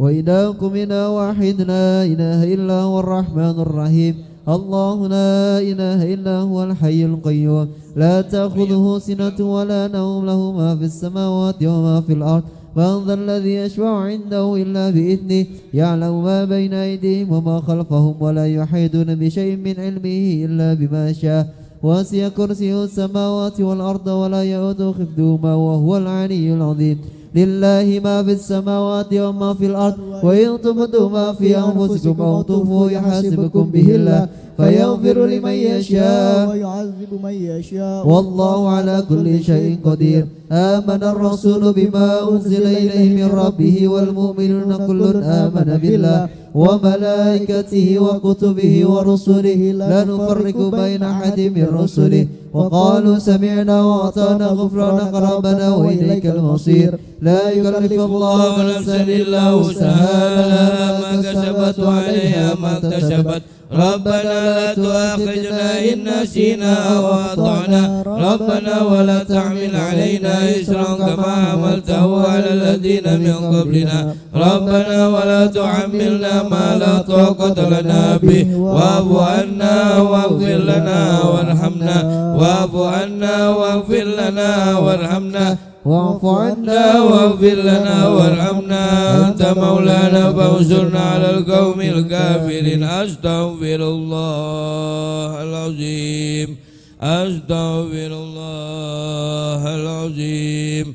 وإلهكم إله واحد لا إله إلا هو الرحمن الرحيم الله لا إله إلا هو الحي القيوم لا تأخذه سنة ولا نوم له ما في السماوات وما في الأرض من ذا الذي يشفع عنده إلا بإذنه يعلم ما بين أيديهم وما خلفهم ولا يحيطون بشيء من علمه إلا بما شاء وسع كرسيه السماوات والأرض ولا يؤوده حفظهما وهو العلي العظيم لله ما في السماوات وما في الأرض وإن تبدوا ما في أنفسكم أو تخفوه يحاسبكم به الله فيغفر لمن يشاء ويعذب من يشاء والله على كل شيء قدير آمن الرسول بما أنزل إليه من ربه والمؤمنون كل آمن بالله وملائكته وكتبه ورسله لا نفرق بين أحد من رسله وقالوا سمعنا وأطعنا غفرانك ربنا وإليك المصير لا يكلف الله نفسا إلا وسعها لها ما كسبت وعليها ما اكتسبت ربنا لا تؤاخذنا إن نسينا أو أخطأنا ربنا ولا تحمل علينا إصرا كما حملته على الذين من قبلنا ربنا ولا تحملنا ما لا طاقة لنا به واعف عنا واغفر لنا وارحمنا واعف عنا واغفر لنا وارحمنا واعف عنا واغفر لنا وارحمنا أنت مولانا فانصرنا على القوم الكافرين أستغفر الله العظيم أستغفر الله العظيم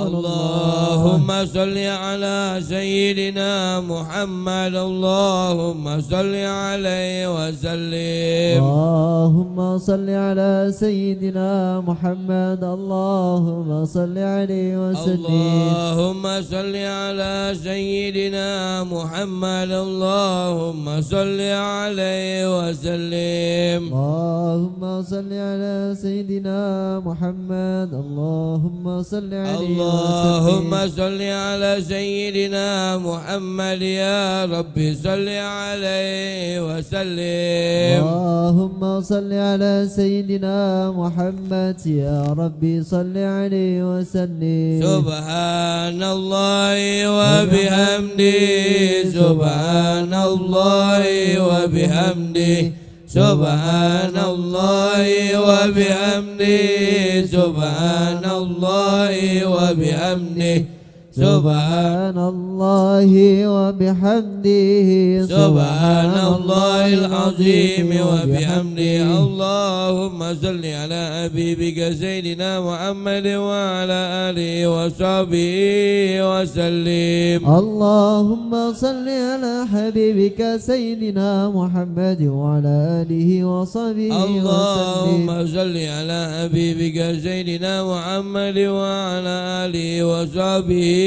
اللهم صل على سيدنا محمد اللهم صل عليه وسلم اللهم صل على سيدنا محمد اللهم صل عليه وسلم اللهم صل على سيدنا محمد اللهم صل عليه وسلم اللهم صل على سيدنا محمد اللهم صل عليه اللهم وسلم صل على سيدنا محمد يا رب صل عليه وسلم اللهم صل على سيدنا محمد يا ربي صل عليه وسلم سبحان الله وبحمده سبحان الله وبحمده سبحان الله وبحمده سبحان الله وبحمده سبحان الله وبحمده سبحان الله العظيم وبحمده اللهم صل على حبيبك سيدنا محمد وعلى آله وصحبه وسلم اللهم صل على حبيبك سيدنا محمد وعلى آله وصحبه اللهم وسلم صل على حبيبك سيدنا محمد وعلى آله وصحبه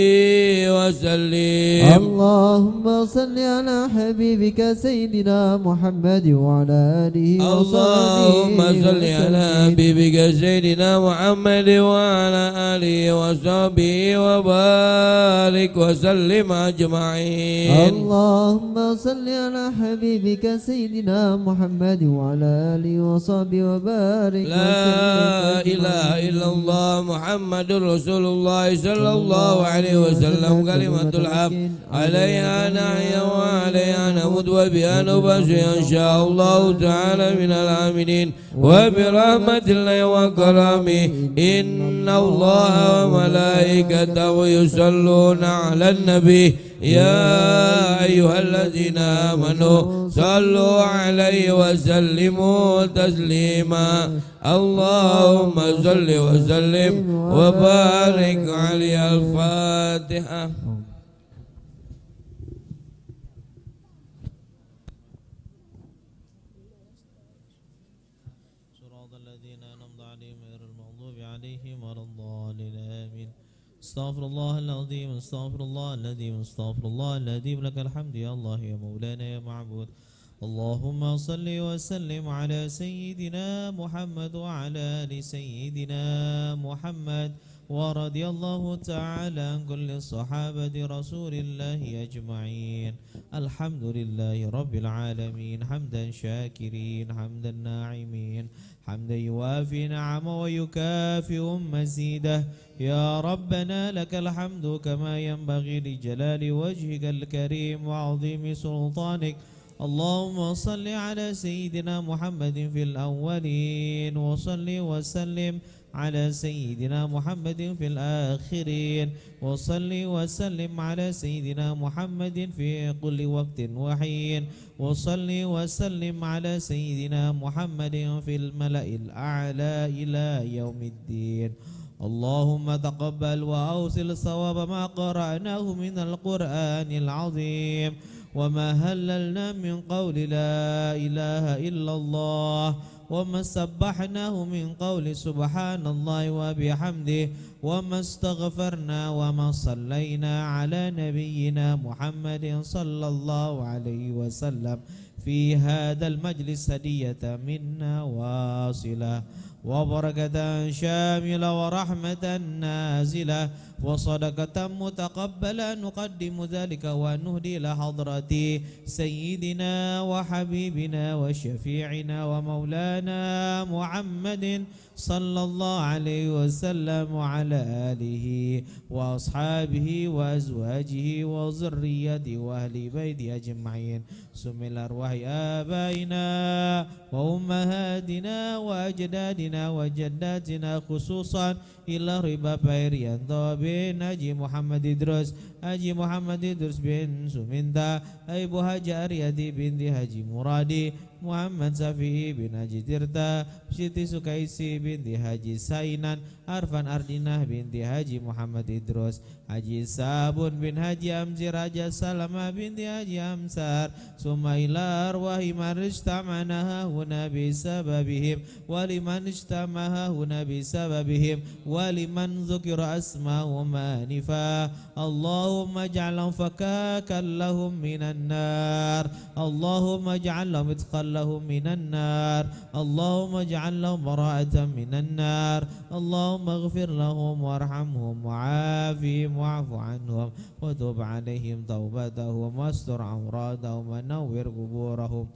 وسلم اللهم صل على حبيبك سيدنا محمد وعلى آله وصحبه اللهم صل على حبيبك سيدنا محمد وعلى آله وصحبه وبارك وسلم أجمعين اللهم صل على حبيبك سيدنا محمد وعلى آله وصحبه وبارك لا إله إلا الله محمد رسول الله صلى الله عليه وسلم كلمة الحق عليها نحيا وعليها نموت وبها نبعث إن شاء الله تعالى من العاملين وبرحمة الله وكرامه إن الله وملائكته يصلون على النبي يا أيها الذين آمنوا صلوا عليه وسلموا تسليما اللهم صل وسلم وبارك عليه الفاتحة صراط الذين أنعمت عليهم غير المغضوب عليهم ولا الضالين آمين استغفر الله العظيم استغفر الله العظيم استغفر الله العظيم لك الحمد يا الله يا مولانا يا معبود اللهم صل وسلم على سيدنا محمد وعلى آل سيدنا محمد ورضي الله تعالى عن كل الصحابة رسول الله أجمعين الحمد لله رب العالمين حمدا شاكرين حمدا ناعمين حمدا يوافي نعمه ويكافئ مزيده يا ربنا لك الحمد كما ينبغي لجلال وجهك الكريم وعظيم سلطانك اللهم صل على سيدنا محمد في الأولين وصل وسلم على سيدنا محمد في الآخرين وصل وسلم على سيدنا محمد في كل وقت وحين وصل وسلم على سيدنا محمد في الملأ الأعلى إلى يوم الدين اللهم تقبل وأوصل صواب ما قرأناه من القرآن العظيم وما هللنا من قول لا إله إلا الله وما سبحناه من قول سبحان الله وبحمده وما استغفرنا وما صلينا على نبينا محمد صلى الله عليه وسلم في هذا المجلس هدية منا واصلة وبركة شاملة ورحمة نازلة وصدقة متقبلة نقدم ذلك ونهدي لحضرة سيدنا وحبيبنا وشفيعنا ومولانا محمد صلى الله عليه وسلم وعلى آله وأصحابه وأزواجه وذريته وأهل بيته أجمعين سم الأرواح آبائنا وأمهاتنا وأجدادنا وجداتنا خصوصا إلى ربا بيريانتو بن Haji Muhammad Idrus bin Suminta Ibu Haji Aryadi binti Haji Muradi Muhammad Safi'i bin Haji Tirta, Siti Sukaisi binti Haji Sainan, Arfan Ardinah binti Haji Muhammad Idrus, Haji Sabun bin Haji Amzir, Raja Salamah binti Haji Amsar, Sumailar wahiman ijtama'na huna bisababihim waliman ijtama'a huna bisababihim waliman dzukira asma'uhum manifa. Allahumma ij'alhum fakakan lahum minan nar, Allahumma ij'alhum itqan lahum minan nar, Allahumma ij'alhum bara'atan minan nar, Allahumma ighfir lahum warhamhum wa'afihim wa'fu anhum wa tub 'alaihim taubatahum wastur 'awratahum wa nawwir quburahum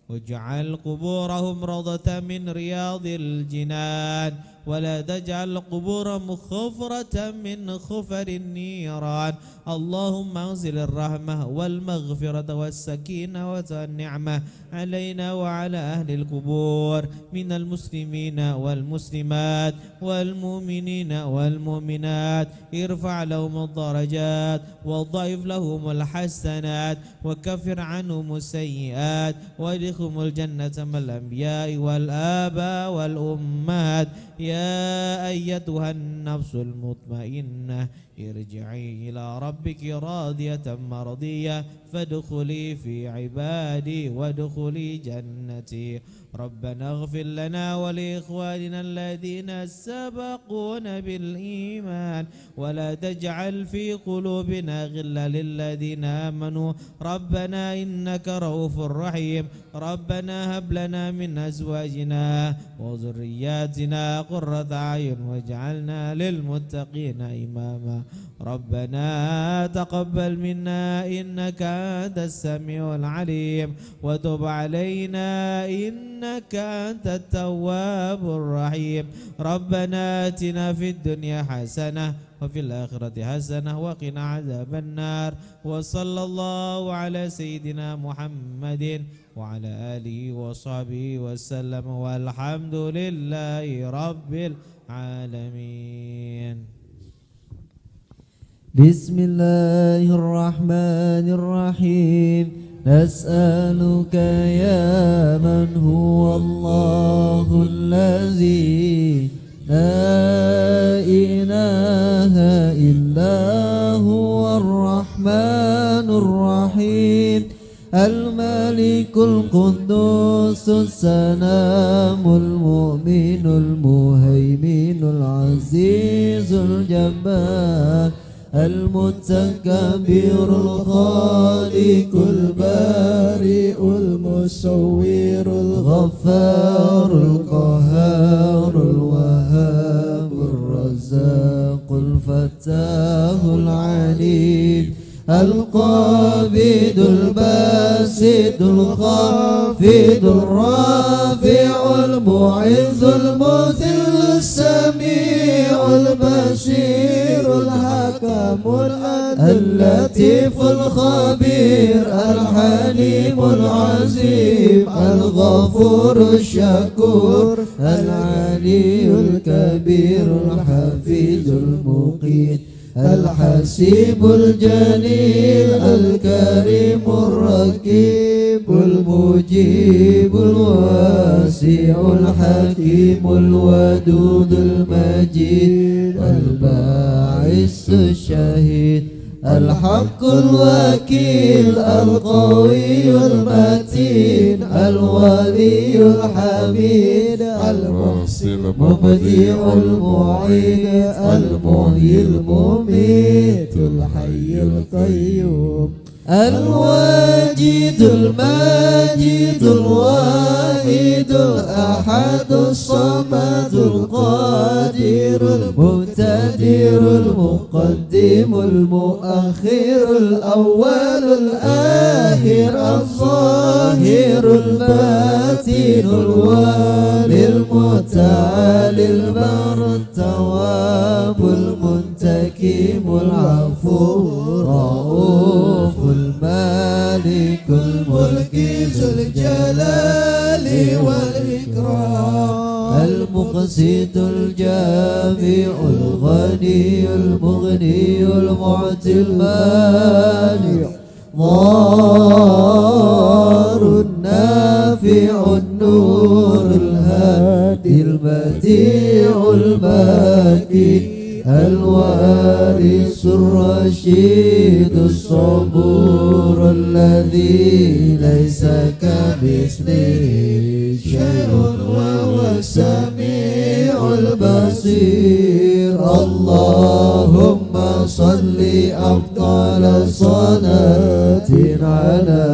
waj'al quburahum rawdatan min riyadil jinan ولا تجعل قبورهم خفرة من خفر النيران. اللهم انزل الرحمة والمغفرة والسكينة والنعمة علينا وعلى أهل القبور من المسلمين والمسلمات والمؤمنين والمؤمنات. ارفع لهم الدرجات وضاعف لهم الحسنات وكفر عنهم السيئات وادخلهم الجنة مع الأنبياء والآباء والأمهات. يا أيتها النفس المطمئنة ارجعي إلى ربك راضية مرضية فادخلي في عبادي وادخلي جنتي. ربنا اغفر لنا ولإخواننا الذين سبقونا بالإيمان ولا تجعل في قلوبنا غلا للذين آمنوا ربنا إنك رؤوف رحيم. ربنا هب لنا من أزواجنا وذرياتنا قرة أعين واجعلنا للمتقين إماما. ربنا تقبل منا إنك أنت السميع العليم وتب علينا إنك أنت التواب الرحيم. ربنا آتنا في الدنيا حسنة وفي الآخرة حسنة وقنا عذاب النار. وصلى الله على سيدنا محمد وعلى آله وصحبه وسلم والحمد لله رب العالمين. بسم الله الرحمن الرحيم. نسألك يا من هو الله الذي لا إله إلا هو الرحمن الرحيم الملك القدوس السلام المؤمن المهيمن العزيز الجبار المتكبر الخالق البارئ المصور الغفار القهار الوهاب الرزاق الفتاح العليم القابض الباسط الخافض الرافع المعز المذل السميع البصير الحكم اللطيف الخبير الحليم العظيم الغفور الشكور العلي الكبير الحفيظ المقيت الحسيب الجليل الكريم الرقيب المجيب الواسع الحكيم الودود المجيد الباعث الشهيد الحق الوكيل القوي المتين الولي الحميد المحسن المبدع المعيد المحيي المميت الحي القيوم الواجد الماجد الواحد الأحد الصمد القادر المقتدر المقدم المؤخر الأول الآخر الظاهر الباطن الوالي المتعالي البر التواب المنتكم العفو الرؤوف المالك الملك ذو الجلال والإكرام المقسط الجامع الغني المغني المعطي المانع ضار النافع البديع المكي الوارث الرشيد الصبور الذي ليس كمثله شيء وهو السميع البصير. اللهم صل أفضل صلاة على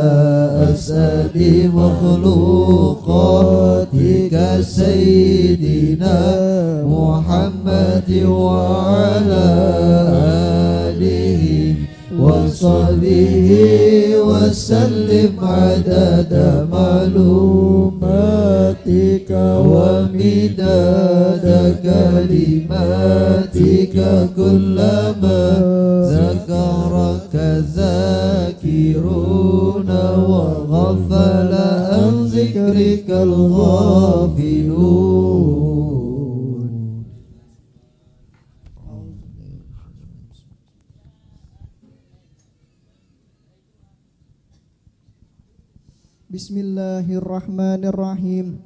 أسعد مخلوقاتك سيدنا محمد وعلى آله وصحبه وسلم عدد معلوماتك ومداد كلماتك كلما ذكرك الذاكرون وغفل عن ذكرك الغافلون. Bismillahirrahmanirrahim.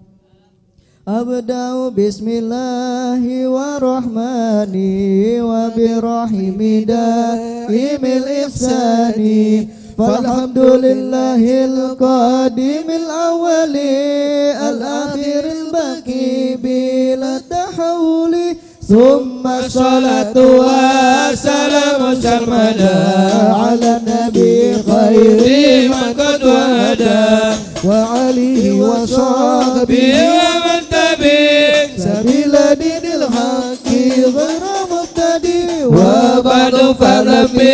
Abda'u bismillahi wa rahmani wa birahimi daimil ihsani. Falhamdulillahil qadimil awali al-akhiril baqi bila tahawuli. Thumma salatu wa salamu sarmada ala nabi khairi man qad wahada wa alihi wa sahbihi wa man tabi' sabila dinil haqqi ghayra mubtadi. Wa ba'du fa'lam bi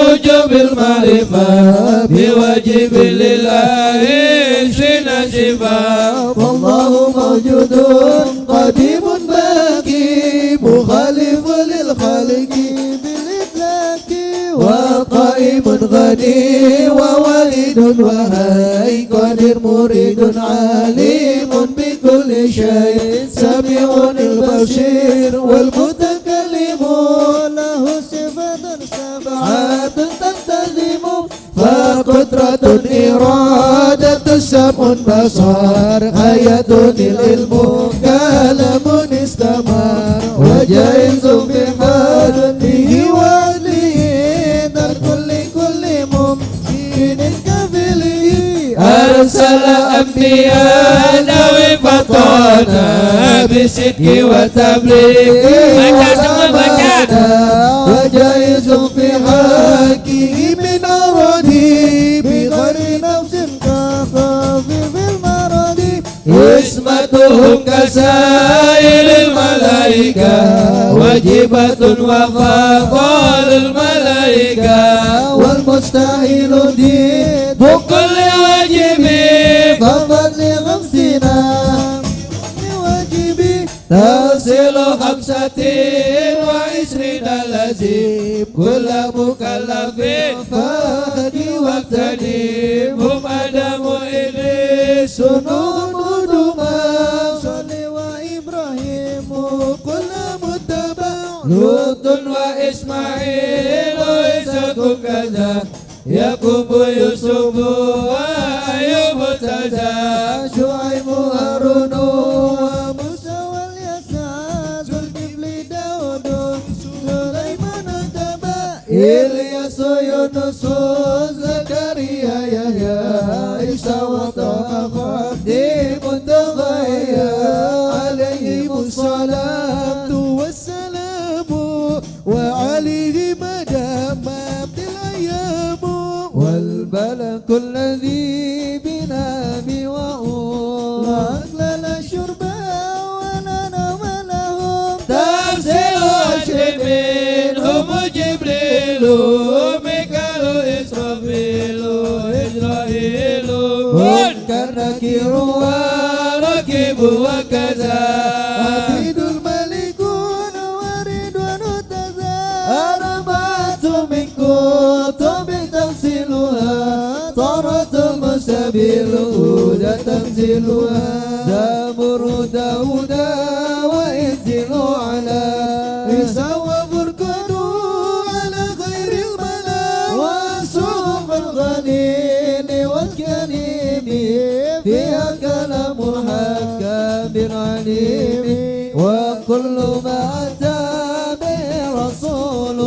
wujubil ma'rifah bi wajibil lillahi shina shifa. Wallahu mawjudun qadimun baqi مخالف للخالق بالإطلاق وقائم غني ووالد وهي قادر مريد عليم بكل شيء سميع البصير والمتكلم له صفات سبعة تنتظم فقدرة إرادة سمع بصر آية العلم كلام استمر وجائز بحاله وعليه ترك لكل ممكن كفله. أرسل أنبياء وفتانا بصدق وتبليغ وجائز في حقه من أراضي بغير نفس كخفيف المرض. اسمتهم كسائر الملائكة واجبة وفاق الملائكة والمستحيل ضد كل واجب فقد لخمسنا واجب تصل 25 لازم كل مكلف فهد واغتنم هم آدم وإدريس نوح صلي وإبراهيم كل متبع لوط وإسماعيل وإسحاق كذا يعقوب يوسف وأيوب تدا شعيب هارون وموسى واليسع ذو الكفل داود سليمان تبع إلياس يونس زكريا يحيى عيسى وطه خادم تغيا عليهم الصلاة والسلام وعليهم دامت الأيام والبلك الذي بنا بوعود وأكلل شربا وننام لهم تنزيل عشر منهم جبريل ميكال إسرافيل إسرائيل والكنكير وركب وكذا عبيد الملكون ورضوان تزا أربعة من كتب تفصيلها طرت مسابيل هدى تنزيلها زبور داود وإنزل على عيسى وفرقان على خير الملا وصوف الغنين والكريم فيها كلام الحكام العليم كل ما أتى به رسول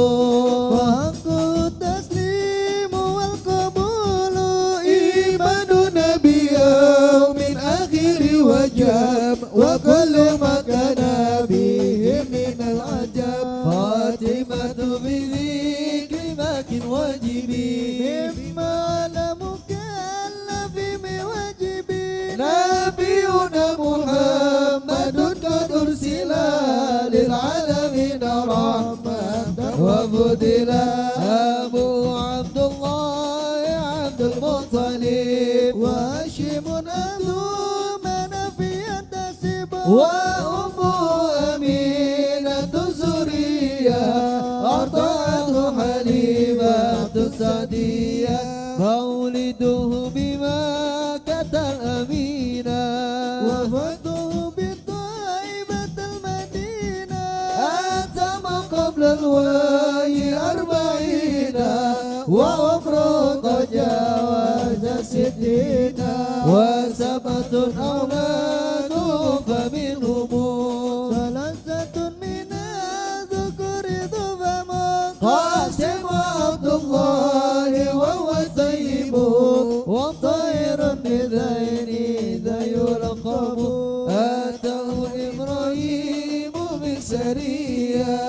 وحق التسليم والقبول إيماننا بيوم آخر وجب وكل ما كان به من العجب خاتمة بذكر ماك واجبين مما لم مكلف بواجب نبينا محمد قد أرسل للعالمين رحمة وفضل أبو عبد الله عبد المطلب وهاشم أبو مناف ينتسب وأمه أمينة زرية أرضعته حليمة السعدية مولده بمكة الأمينة وفاته بالطيبة المدينة أتم قبل الوحي 40 وعمره قد جاوز 60 وسبعة أولاده فمنهم ثلاثة من الذكور ضفم قاسم عبد الله وهو الطيب وطير بذين ذا يلقب أتاه إبراهيم من سرية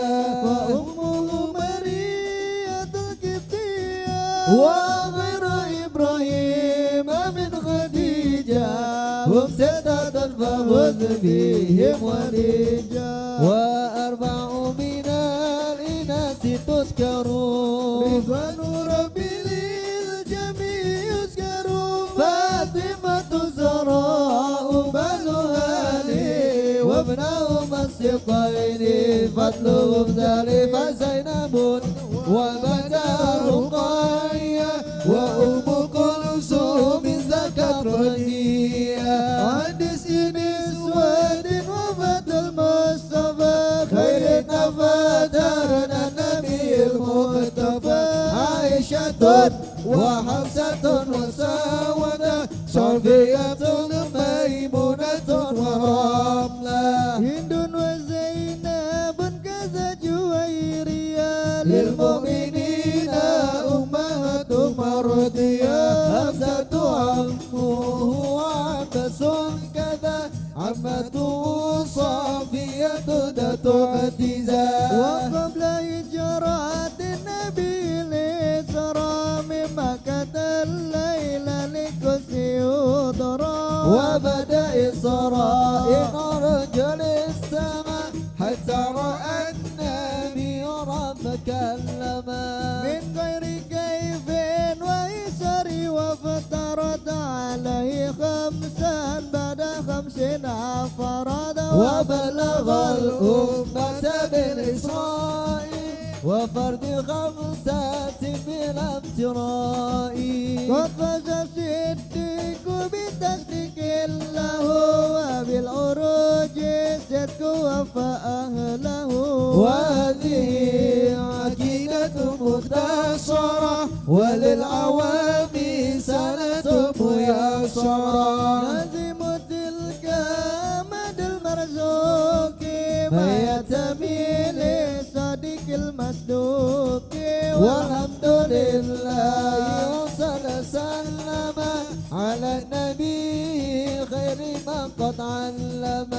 وأمه مرية القبطية وغير إبراهيم من خديجة هم 6 فخذ بهم وليجا وأربع من الإناث تذكر رضوان ربي للجميع يذكر فاطمة زهراء بنوها لي وابنهما السقين فضلهم ذلك زينب وبدا رقية وأم كلثوم زكريا حدث نسوان وفاة المصطفى خير نفادرنا النبي المصطفى عائشة وحفصة وسودة صفية ميمونة ورملة هند وزينب كذا جويرية للمؤمنين أمهات مرضية حفصة عمه وعبس كذا عمته صافية ذات اعتزاز وقبل هجرة النبي الإسراء من مكة الليلة لكسي يضرى وبدأ إسراء رجل السماء حتى رأى النبي ربك كلما من غير كيف ويسر وافترض عليه 5 بعد 50 فرد وبلغ الأمة بالإسراء وفرد 5 بلا ابتراء قد فاز الصديق بتصديق له وبالعروج صدق وفأهله وهذه عقيدة مختصرة وللعوام سنة ميسرة لازم تلك مد المرزوق ما يتمي لصديق المصدوق والحمد لله وصل سلم على النبي خير من قد علم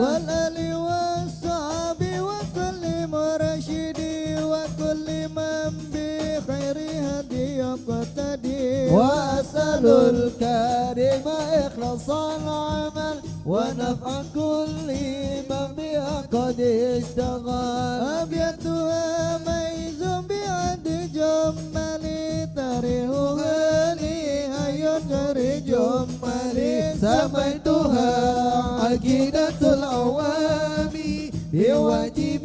والآل والصحب وكل مرشد وكل من بخير هدي يقتدي وأسأل الكريم إخلاص العمل ونفع كل من بها قد اشتغل أبيتها ميز بعد جمالي تاريخها لي هي غير جمالي سميتها عقيدة العوام بواجب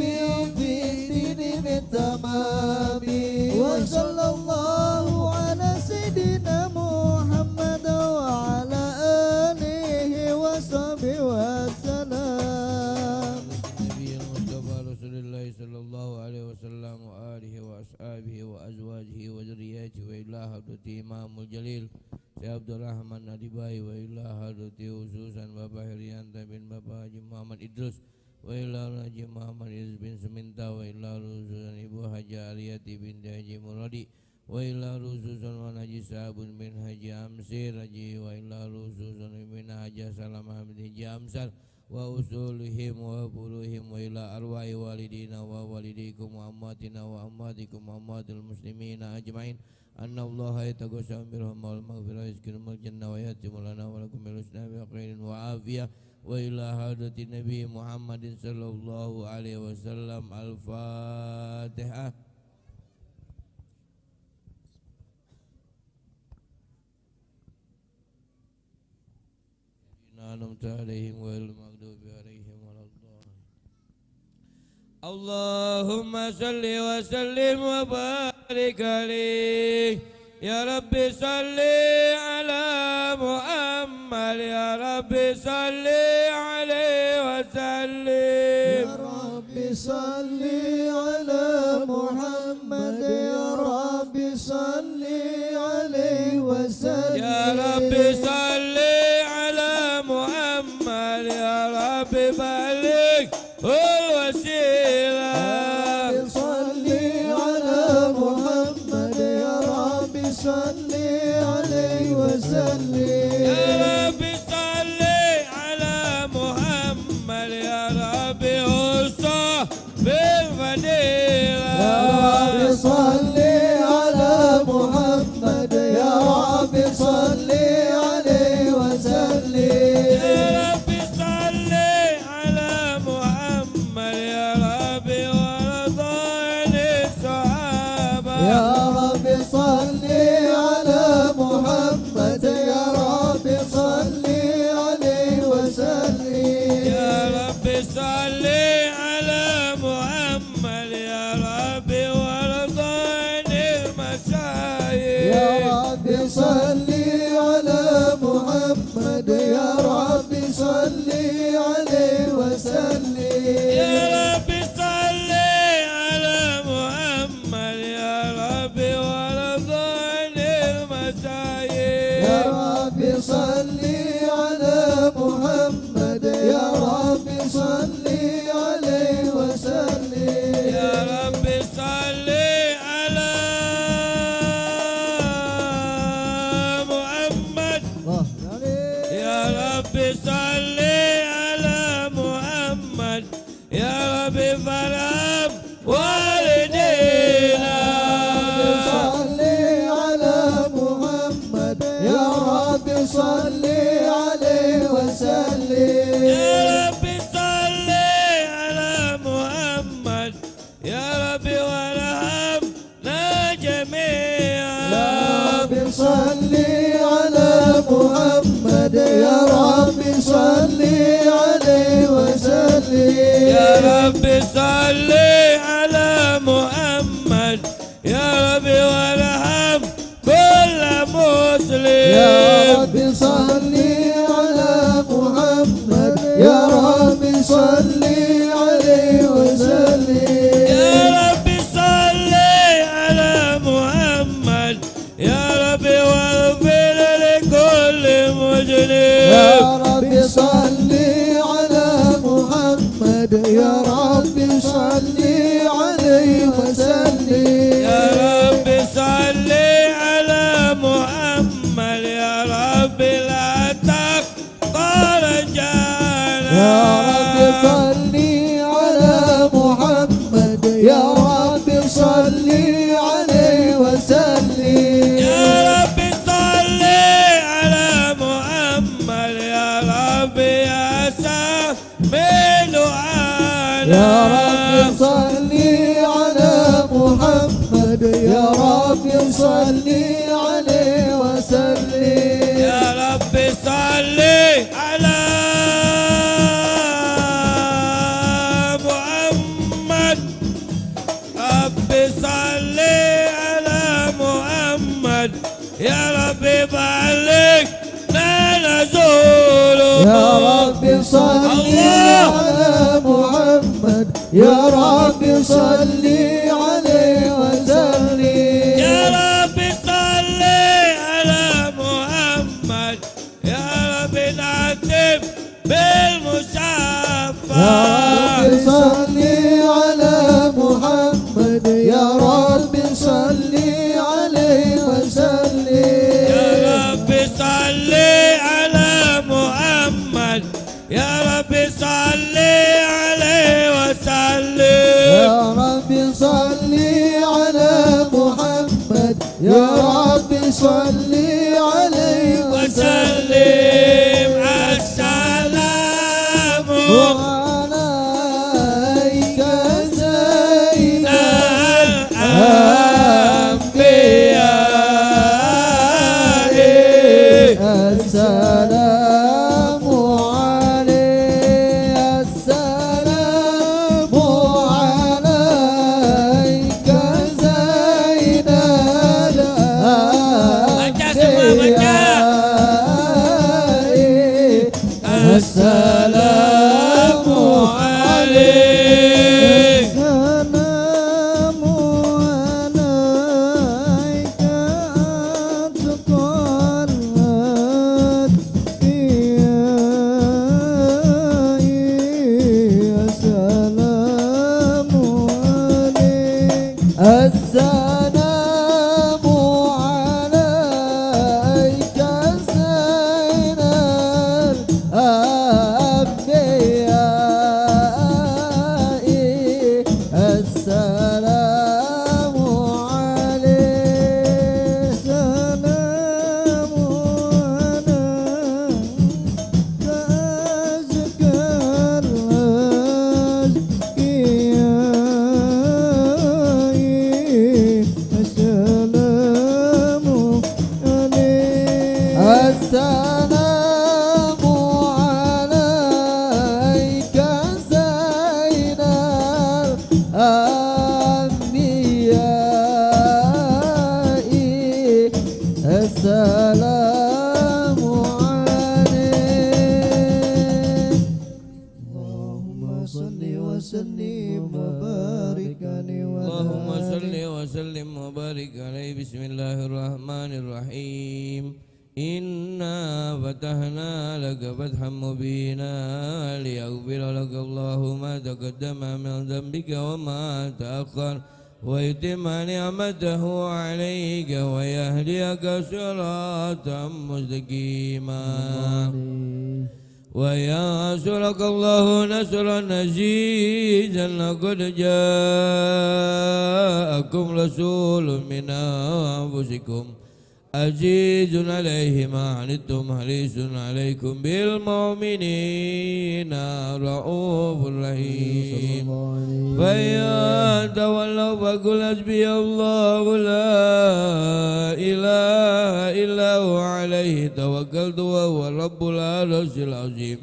في الدين من تمام وصلى الله على سيدنا محمد وعلى آله وصحبه وسلم. النبي المصطفى رسول الله صلى الله عليه وسلم وآله وأصحابه وأزواجه وذرياته وإلى حضرة إمام الجليل Syekh Abdul Rahman Adibai wa ila hadrati khususan Bapak Herianto bin Bapak Haji Muhammad Idrus وإلى Haji Muhammad bin Suminta wa ila rusulan Ibu Haji Aliyati binti Haji Muradi wa ila rusulan Haji Sabun bin Haji Amsir Haji wa ila rusulan bin Haji Salamah bin Haji Amsar wa usulihim wa furuhim wa ila arwahi walidina wa walidikum wa ammatina wa ammatikum wa ammatil muslimina ajma'in anna Allah yataghasham birham wal maghfirah yaskinul jannah wa yatimu lana wa lakum bil husna bi khairin wa afiyah wa ila hadratin Nabi Muhammadin sallallahu alaihi wasallam. Al-Fatihah. أنعمت عليهم غير المغضوب عليهم ولا الضالين. اللهم صل وسلم وبارك عليه يا رب صل على محمد يا رب صل عليه وسلم يا رب صل على محمد يا رب صل عليه وسلم يا رب صل ببلغ والوسيلة صل على محمد يا رب صل عليه وسلم يا رب صل على محمد يا رب وصى بالفضيلة يا رب صل على محمد يا رب صل عليه وسلم يا رب صل على محمد يا رب صل عليه وسلم يا رب صل على محمد يا رب وارضى عن المشايخ يا رب صل على محمد يا رب صل عليه وسلم يا رب صل على محمد يا رب وارضى عن المشايخ يا رب صل على محمد يا رب صل عليه وسلم يا رب صل على محمد يا رب صل على محمد يا رب فرحم والدينا صل على محمد يا رب صل عليه وسلم يا رب صل على محمد يا رب وارحمنا جميعا يا رب صل على محمد يا رب صل عليه وسلم يا رب صل على محمد يا رب وارحم كل مسلم يا رب صل على محمد يا رب صل عليه وسلم يا رب صل على محمد يا رب واغفر لكل مجرم يا رب صل على محمد يا رب صل عليه وسلم يا رب صل على محمد يا رب لا تقطع رجانا يا رب صل على محمد يا رب صل عليه وسلم يا رب صل على محمد يا رب يا سامي دعانا يا رب صل على محمد يا رب صل عليه وسلم يا رب صل على محمد رب صل على محمد يا رب بلغ نزول يا رب صل على محمد يا رب صل عليه وسلم يا رب صل على محمد يا رب نعتب بالمشافى يا رب صل عليه وسلم السلام وعليك سيد الأنبياء السلام عليه السلام عليك سيد الأنبياء السلام عليك السلام عليك أتقى السلام عليك السلام عليك سيد الأنبياء السلام عليك سلام عليك أزكى الأزكياء السلام عليك السلام عليك سيد الأنبياء السلام عليك اللهم صل وسلم وبارك عليه اللهم صل وسلم وبارك عليه. بسم الله الرحمن الرحيم. إنا فتحنا لك فتحا مبينا ليغفر لك الله ما تقدم من ذنبك وما تأخر ويتم نعمته عليك ويهديك صراطا مستقيما وينصرك الله نصرا عزيزا. لقد جاءكم رسول من أنفسكم عزيز عليه ما عنتم حريص عليكم بالمؤمنين رؤوف رحيم. فإن تولوا فقل حسبي الله لا إله إلا هو عليه توكلت وهو رب العرش العظيم.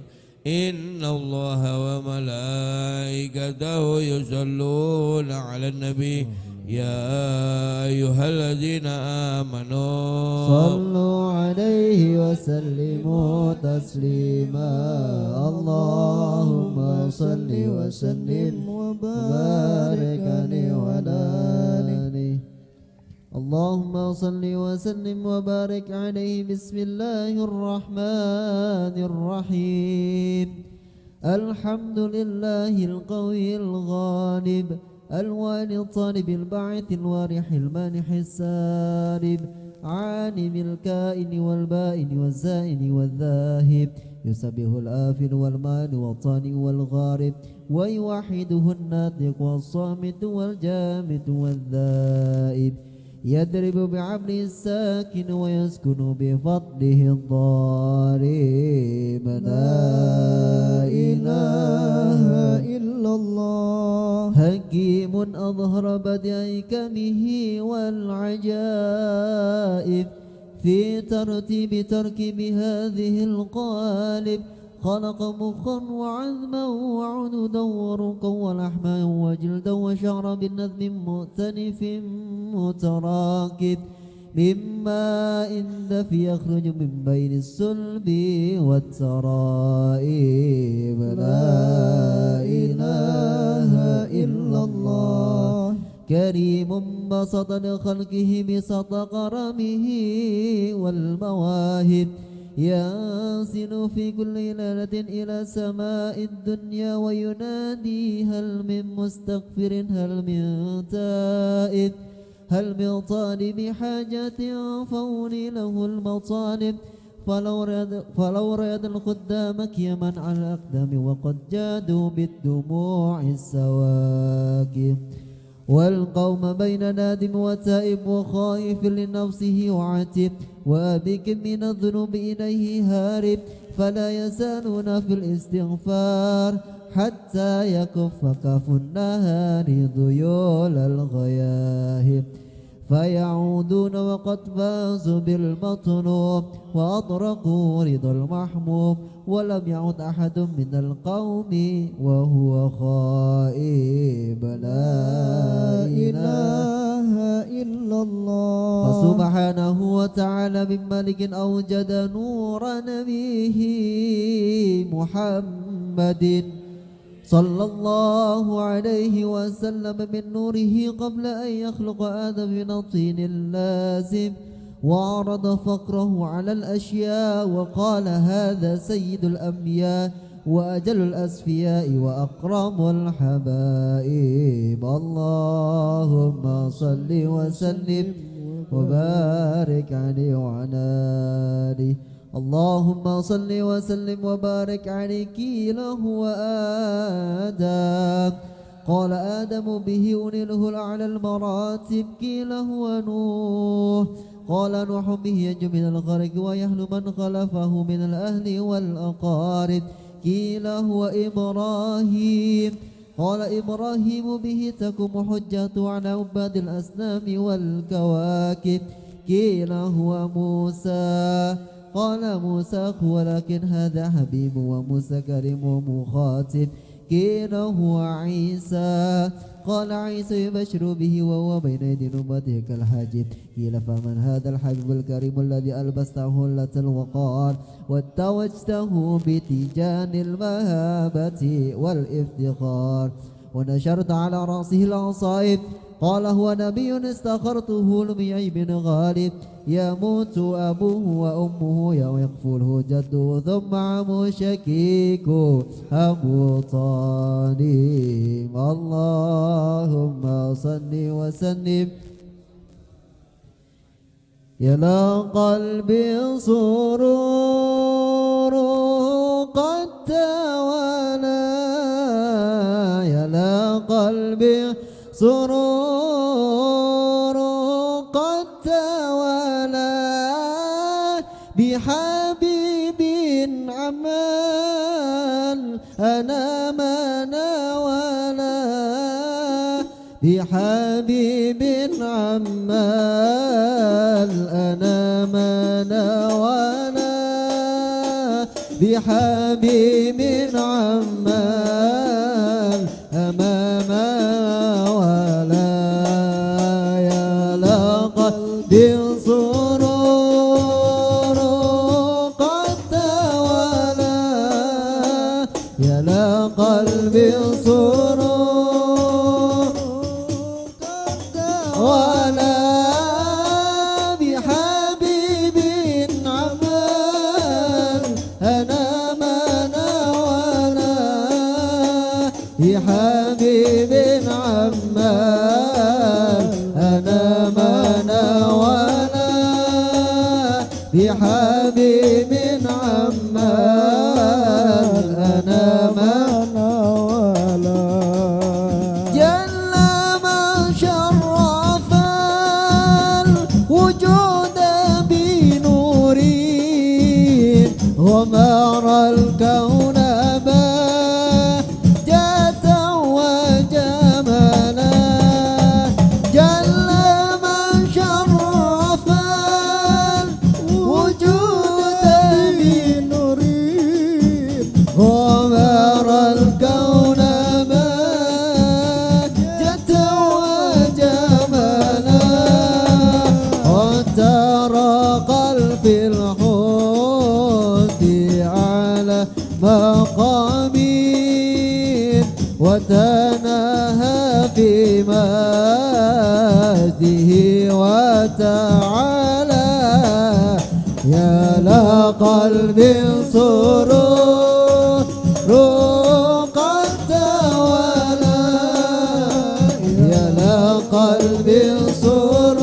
إن الله وملائكته يصلون على النبي يا أيها الذين آمنوا صلوا عليه وسلموا تسليما. اللهم صل وسلم وبارك عليه وعلى آله. اللهم صل وسلم وبارك عليه. بسم الله الرحمن الرحيم. الحمد لله القوي الغالب الوالي الطالب الباعث الوارح المانح السالب عالم الكائن والبائن والزائن والذاهب يسبح الآفل والمال والطاني والغارب ويوحده الناطق والصامت والجامد والذائب يضرب بعبده الساكن ويسكن بفضله الضارب. لا إله إلا الله. حكيم أظهر بدء حكمه والعجائب في ترتيب تركيب هذه القالب. خلق مخا وعظما وعدودا ورقا ولحما وجلدا وشعرا بالنظم مؤتنف متراكب من ماء دافي يخرج من بين الصلب والترائب. لا إله إلا الله. كريم بسط لخلقه بسط كرمه والمواهب ينزل في كل ليلة إلى سماء الدنيا وينادي هل من مستغفر هل من تائب هل من طالب حاجة فولي له المطالب. فلو ريد الخدامك يمن على الأقدام وقد جادوا بالدموع السواكب. والقوم بين نادم وتائب وخائف لنفسه وعاتب وآبك من الذنوب إليه هارب فلا يزالون في الاستغفار حتى يكف كف النهار ذيول الغياهب فيعودون وقد فازوا بالمطلوب وأطرقوا رضا المحموم ولم يعد أحد من القوم وهو خائب لا إله إلا الله فسبحانه وتعالى من ملك أوجد نور نبيه محمد صلى الله عليه وسلم من نوره قبل أن يخلق آدم من الطين اللازم وعرض فقره على الأشياء وقال هذا سيد الأنبياء وأجل الأسفياء وأكرم الحبائب اللهم صل وسلم وبارك عليه وعلى آله اللهم صل وسلم وبارك عليه قيل هو آدم قال آدم به أنله الأعلى المراتب قيل هو نوح قال نوح به ينجو من الغرق ويهل من خلفه من الأهل والأقارب قيل هو إبراهيم قال إبراهيم به تقوم حجة على عباد الأصنام والكواكب قيل هو موسى قال موسى ولكن هذا حبيب وموسى كريم ومخاطب قيل هو عيسى قال عيسى يبشر به وهو بين يدي أمته كالحاجب قيل فمن هذا الحبيب الكريم الذي ألبسته هلة الوقار واتوجته بتيجان المهابة والافتخار ونشرت على رأسه العصائب قال هو نبي استخرته لم يعيب غالب يموت أبوه وأمه ويقفله جده ثم عمه شكيك أبو طالب اللهم صل وسلم يا قلبي سرور قد توالى يا قلبي سرور قد توالى بحبيب عمال أنا ما نوالا بحبيب عمال أنا ما نوالا بحبيب عمال أمام ولا يا لقد سرور قد توالى يا لقلب سرور قد توالى بحبيب عمال أنا ما نوالا بحبيب عمال أنا ما نوالا بحبيب عمال أنا ما نوالا جل ما شرف الوجود بنوره ومر الكون مقامين وتناهى في ماده وتعالى يا لقلب سرور قد توالى يا لقلب سرور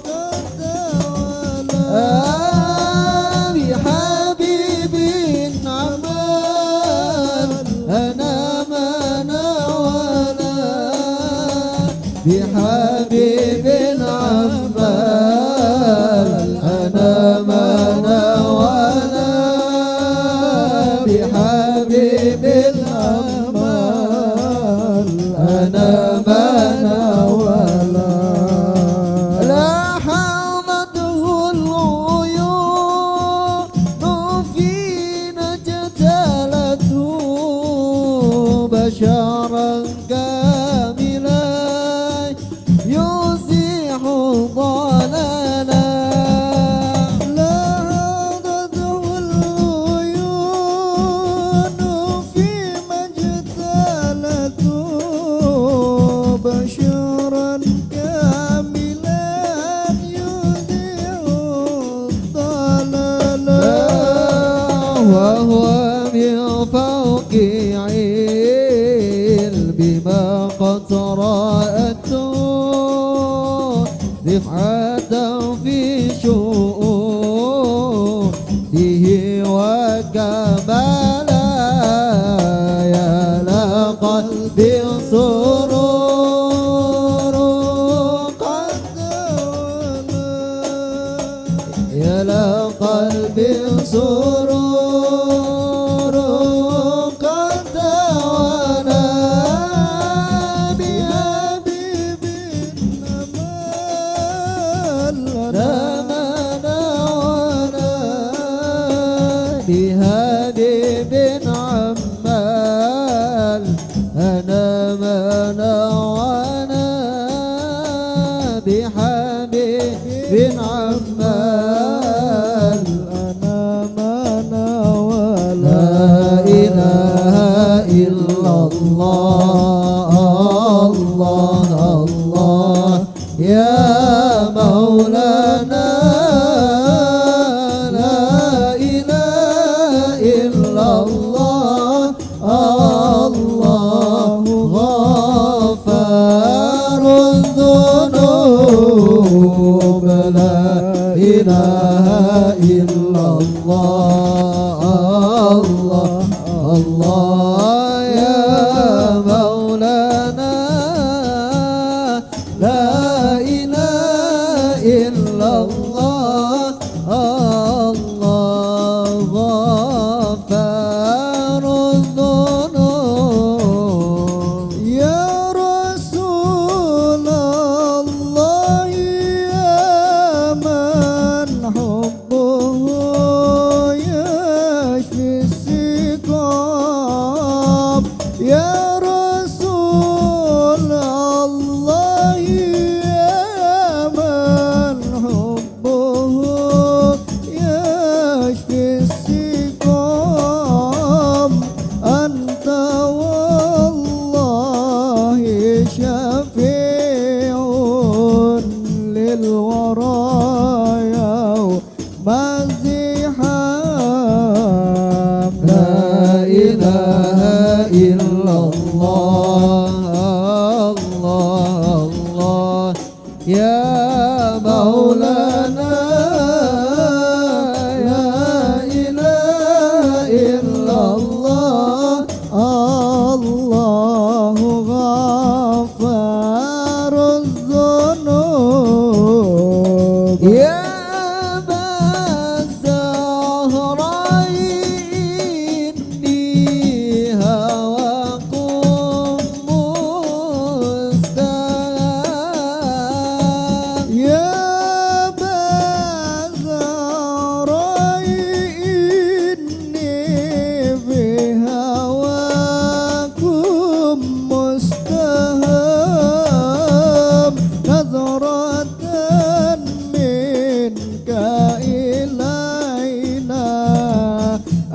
قد توالى أنا ما نوالا بشرا كاملا يزيح ضلالا لا هدته العيون فيما اجتالته بشرا كاملا يزيح الضلالا وهو من فوق بما قد رأته رفعة في شؤونه وكمالا يا لقلب سرور قد تولى يا لقلب سرور بهادي بن عمال أنا منا وأنا بحبيب بن عمال أنا منا ولا إله إلا الله الله الله يا مولانا إله إلا الله الله الله يا مولانا لا إله إلا الله الله غفار الذنوب يا رسول الله يا من حبه يشفي السقام يا رسول الله يا من حبه يشفي السقام أنت والله شفيع للورى مزحام لا إله إلا الله الله الله يا مولانا يا إله إلا الله الله غفار الذنوب يا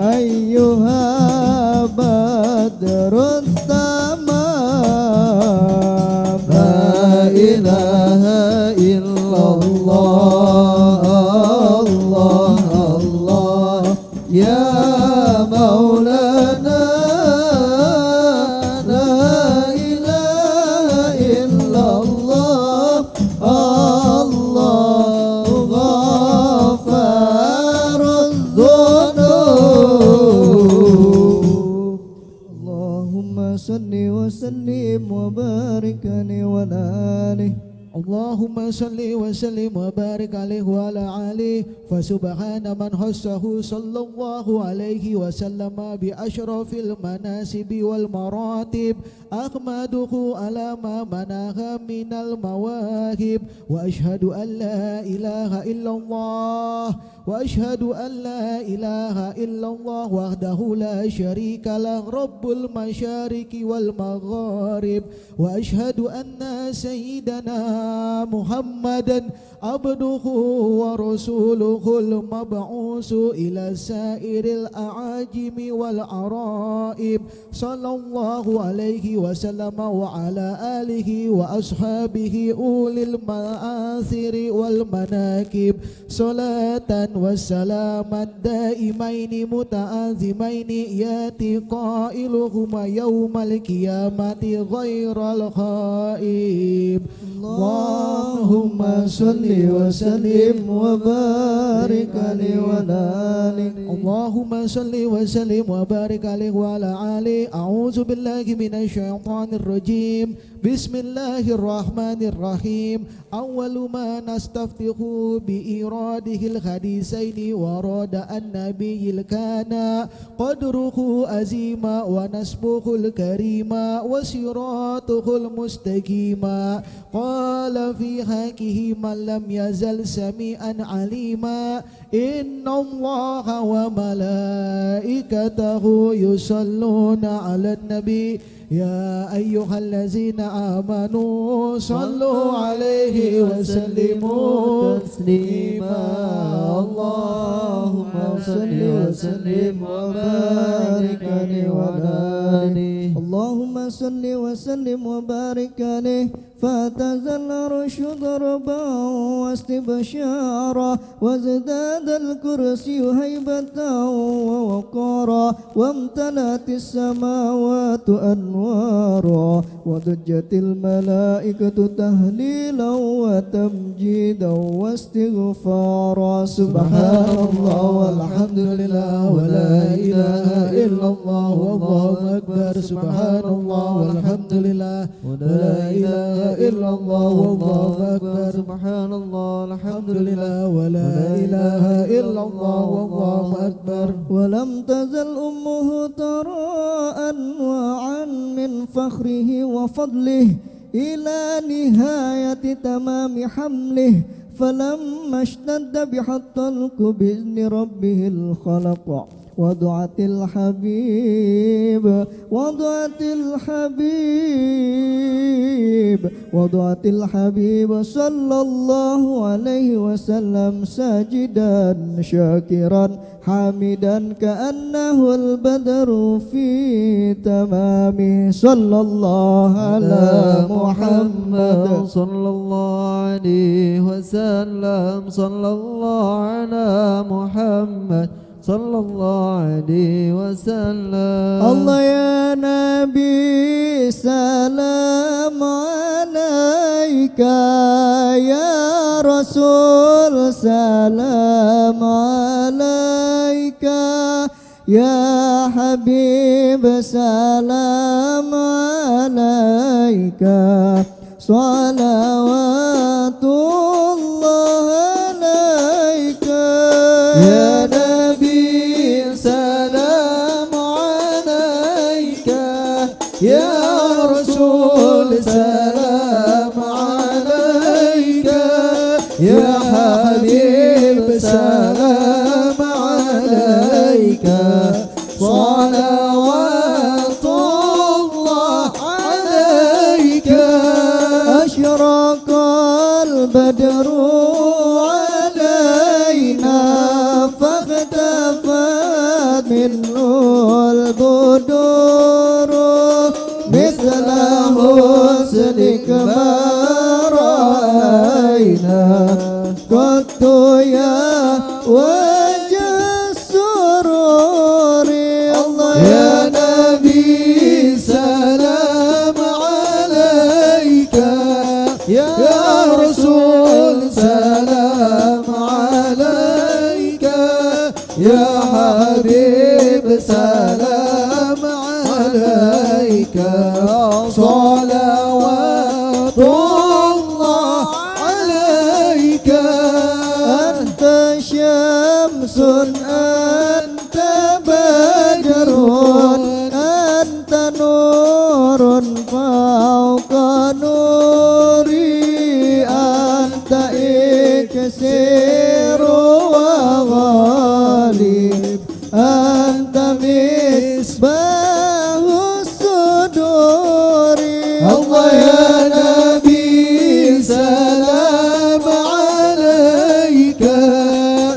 أيها بدر التمام لا إله إلا الله الله الله يا مولانا لا إله إلا الله الله غفار الذنوب اللهم صل وسلم وبارك عليه وعلى آله اللهم صل وسلم وبارك عليه وعلى آله فسبحان من خصه صلى الله عليه وسلم بأشرف المناسب والمراتب أحمده على ما منح من المواهب وأشهد أن لا إله إلا الله وأشهد أن لا إله إلا الله وحده لا شريك له رب المشارق والمغارب وأشهد أن سيدنا محمدا عبده ورسوله المبعوث إلى سائر الأعاجم والعرائب صلى الله عليه وسلم وعلى آله وأصحابه أولي المآثر والمناكب صلاة وسلاما دائمين متآزمين يأتي قائلهما يوم القيامة غير الخائب. اللهم صل وسلم وبارك عليه وعلى آله. اللهم صل وسلم وبارك عليه وعلى آله. أعوذ بالله من الشيطان الرجيم. بسم الله الرحمن الرحيم. أول ما نستفتح بإراده الحديثين ورد النبي كان قدره أزيما ونسبه الكريما وصراطه المستقيما قال في حقه من لم يزل سميعا عليما إن الله وملائكته يصلون على النبي يا أيها الذين آمنوا صلوا عليه وسلموا تسليما. اللهم صل وسلم وبارك عليه وعلى آله. اللهم صل وسلم وبارك عليه. فاعتزل العرش ضربا واستبشارا وازداد الكرسي هيبة ووقارا وامتلأت السماوات أنوارا وضجت الملائكة تهليلا وتمجيدا واستغفارا. سبحان الله والحمد لله ولا إله إلا الله والله أكبر. سبحان الله والحمد لله ولا إله إلا الله والله أكبر. سبحان الله الحمد لله ولا إله إلا الله والله أكبر. ولم تزل أمه ترى أنواعا من فخره وفضله إلى نهاية تمام حمله فلما اشتد بحط بإذن ربه الخلق وضعت الحبيب صلى الله عليه وسلم ساجدا شاكرا حامدا كأنه البدر في تمامه. صلى الله على محمد صلى الله عليه وسلم. صلى الله على محمد صلى الله عليه وسلم. الله يا نبي سلام عليك يا رسول سلام عليك يا حبيب سلام عليك صلوات الله عليك يا نبي سلام عليك يا رسول سلام عليك يا حبيب سلام عليك صلوات الله عليك. أشرق البدر علينا فاختفت منه البدور مثل حسنك ما رأينا قط يا وجه السرور. الله يا نبي سلام عليك يا رسول سلام عليك يا حبيب سلام عليك صلوات الله عليك. أنت شمس أنت بدر أنت نور فوق نوري أنت إكسير نصير وغالب أنت مصباح الصدور الله يا نبي سلام عليك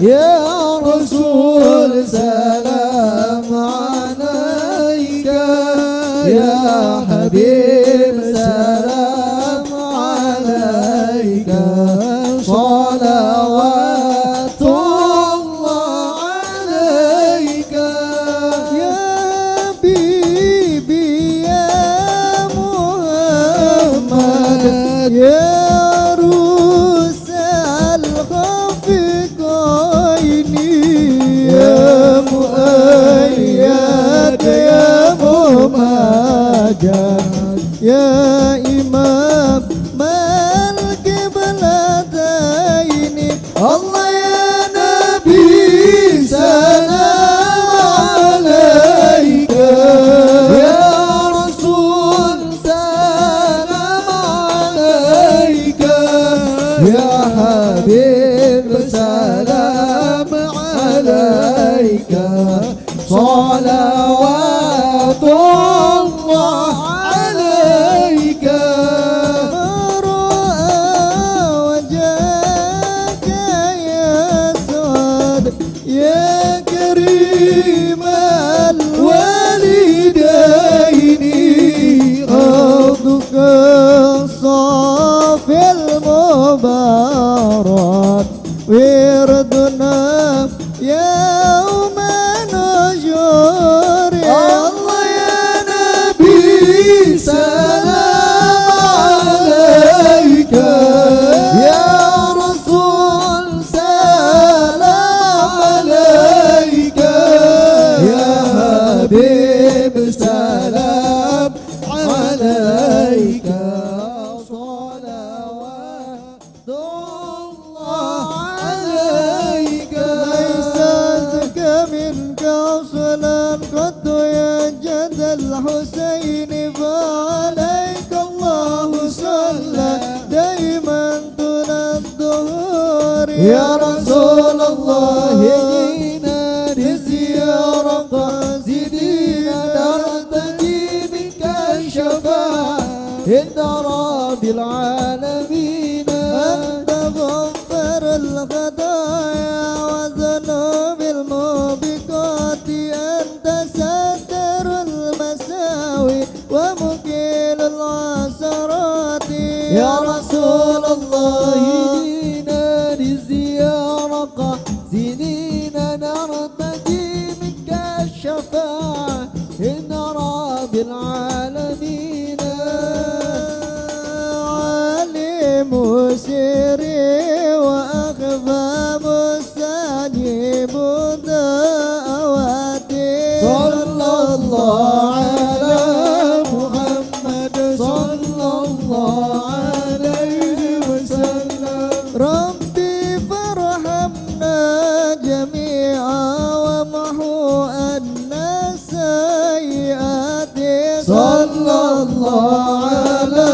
يا رسول سلام عليك يا حبيب سلام عليك صلوات الله عليك يا حبيبي يا محمد يا روس الخفقين يا مؤيد يا ممجد يا إمام مالك بلدين الله يا نبي سلام عليك يا رسول سلام عليك يا حبيب سلام عليك صلوات الله عليك رأى وجهك يا سعد يا كريم الوالدين عبدك الصافي المبارك وردنا يوم نشور الله يا نبي سلام عليك يا رسول سلام عليك يا حبيب سلام عليك صلوات الله عليك ليس أزكى منك أصلا قد يا جد الحسين فعليك الله صلى دائما طول الدهور يا رسول الله جئنا لزيارة قاصدين نرتدي منك الشفاعة عند رب العالمين أنت غفر الخطايا وذنوب الموبقات أنت ستر المساوي ومقيل العثرات يا رسول الله جئنا لزيارة قاصدين نرتدي منك الشفاعة عند رب العالمين عليم سري وأخفى مستجيب دعواتي صلى الله على محمد صلى الله عليه وسلم ربي فارحمنا جميعا ومحو عنا السيئات صلى الله على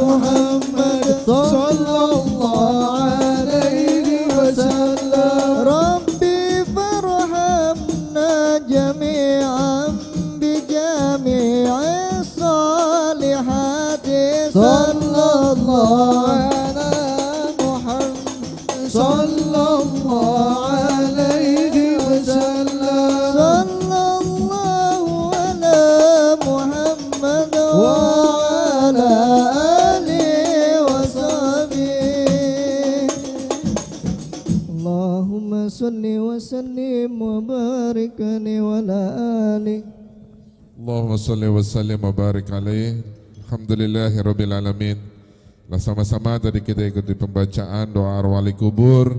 محمد صلى الله عليه وسلم ربي فارحمنا جميعا بجميع الصالحات صلى الله على محمد صلى الله عليه وسلم صلى الله على محمد وعلى آله وصحبه اللهم صل وسلم وبارك وعلى آله Allahumma salli wa sallim wa barik alaih. Alhamdulillahi rabbil alamin. Sama-sama tadi kita ikuti pembacaan doa arwah kubur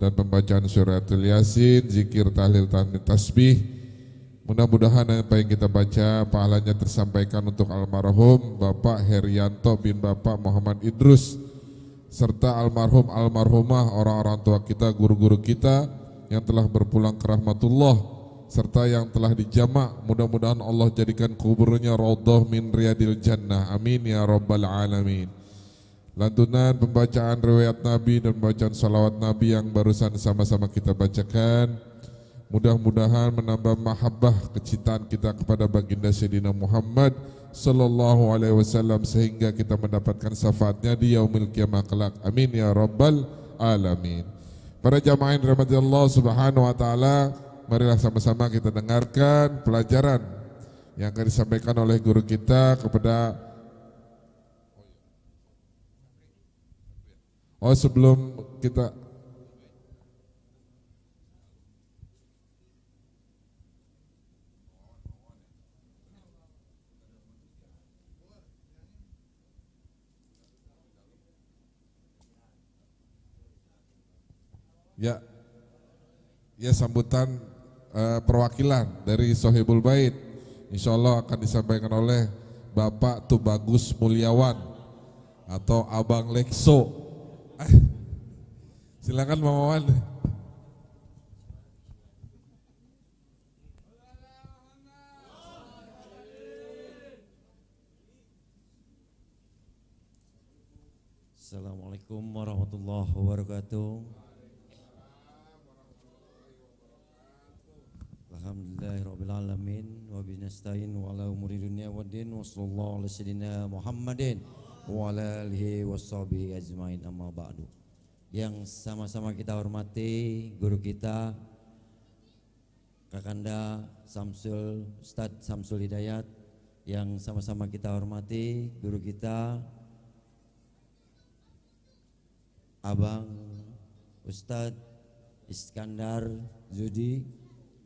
dan pembacaan suratul Yasin, zikir, tahlil, tahmid, tasbih. Mudah-mudahan apa yang kita baca pahalanya tersampaikan untuk almarhum Bapak Herianto bin Bapak Muhammad Idrus serta almarhum almarhumah orang-orang tua kita, guru-guru kita yang telah berpulang ke rahmatullah serta yang telah dijamak. Mudah-mudahan Allah jadikan kuburnya raudhah min riyadil jannah. Amin ya rabbal alamin. lantunan pembacaan riwayat Nabi dan bacaan salawat Nabi yang barusan sama-sama kita bacakan, mudah-mudahan menambah mahabbah kecintaan kita kepada baginda Sayyidina Muhammad sallallahu alaihi wasallam sehingga kita mendapatkan syafaatnya di yaumil qiyamah kelak. Amin ya rabbal alamin. Para jamaah yang dirahmati Allah Subhanahu wa taala, marilah sama-sama kita dengarkan pelajaran yang akan disampaikan oleh guru kita kepada sebelum kita ya sambutan perwakilan dari Sohibul Bait insyaallah akan disampaikan oleh Bapak Tubagus Mulyawan atau Abang Lekso. Silakan Bang Wawan. Assalamualaikum warahmatullahi wabarakatuh. Alhamdulillahirabbil alamin wa bihi nasta'in wa ala umuri dunya waddin wa sallallahu ala sayyidina Muhammadin wa ala alihi washabihi ajmain, amma ba'du. Yang sama-sama kita hormati guru kita Kakanda Ustadz Samsul Hidayat, yang sama-sama kita hormati guru kita Abang Ustadz Iskandar Zudi,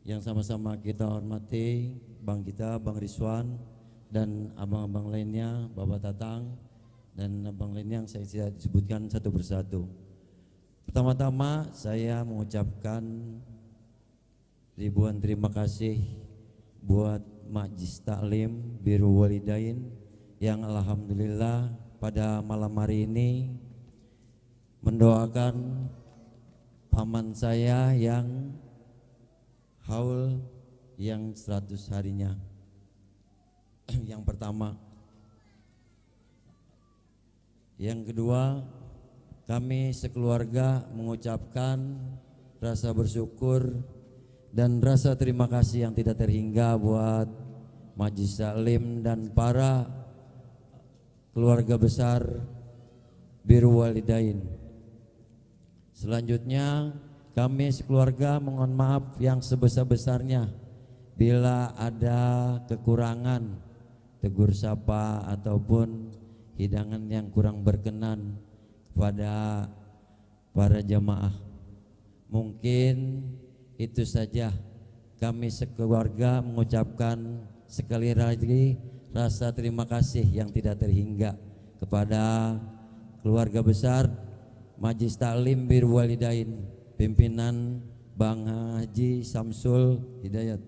yang sama-sama kita hormati Bang kita Bang Rizwan dan abang-abang lainnya, Bapak Tatang dan abang lainnya yang saya tidak disebutkan satu persatu. Pertama-tama saya mengucapkan ribuan terima kasih buat Majlis Taklim Birrul Walidain yang alhamdulillah pada malam hari ini mendoakan paman saya yang haul yang 100 harinya. Yang pertama. Yang kedua, kami sekeluarga mengucapkan rasa bersyukur dan rasa terima kasih yang tidak terhingga buat Majlis Taklim dan para keluarga besar Birrul Walidain. Selanjutnya, kami sekeluarga mohon maaf yang sebesar-besarnya bila ada kekurangan, tegur sapa ataupun hidangan yang kurang berkenan kepada para jamaah. Mungkin itu saja. Kami sekeluarga mengucapkan sekali lagi rasa terima kasih yang tidak terhingga kepada keluarga besar Majlis Taklim Birrul Walidain, pimpinan Bang Haji Samsul Hidayat.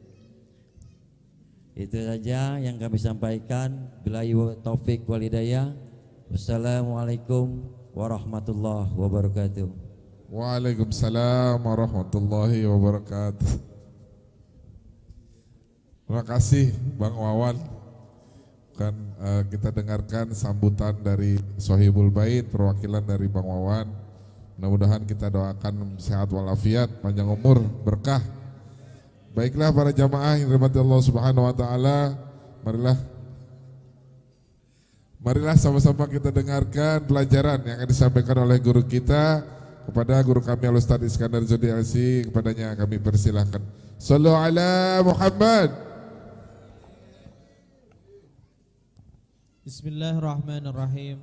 Itu saja yang kami sampaikan. Billahi taufik wal hidayah. Wassalamualaikum warahmatullahi wabarakatuh. Waalaikumsalam warahmatullahi wabarakatuh. Terima kasih Bang Wawan. Kita dengarkan sambutan dari Sohibul Bait, perwakilan dari Bang Wawan. Mudah-mudahan kita doakan sehat walafiat, panjang umur, berkah. Baiklah para jamaah yang dirahmati Allah Subhanahu wa taala, marilah sama-sama kita dengarkan pelajaran yang akan disampaikan oleh guru kita kepada guru kami Al-Ustadz Iskandar Zudi LC. Kepadanya kami persilahkan. Sallu ala Muhammad. Bismillahirrahmanirrahim.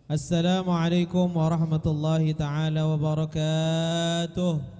Assalamualaikum warahmatullahi taala wabarakatuh.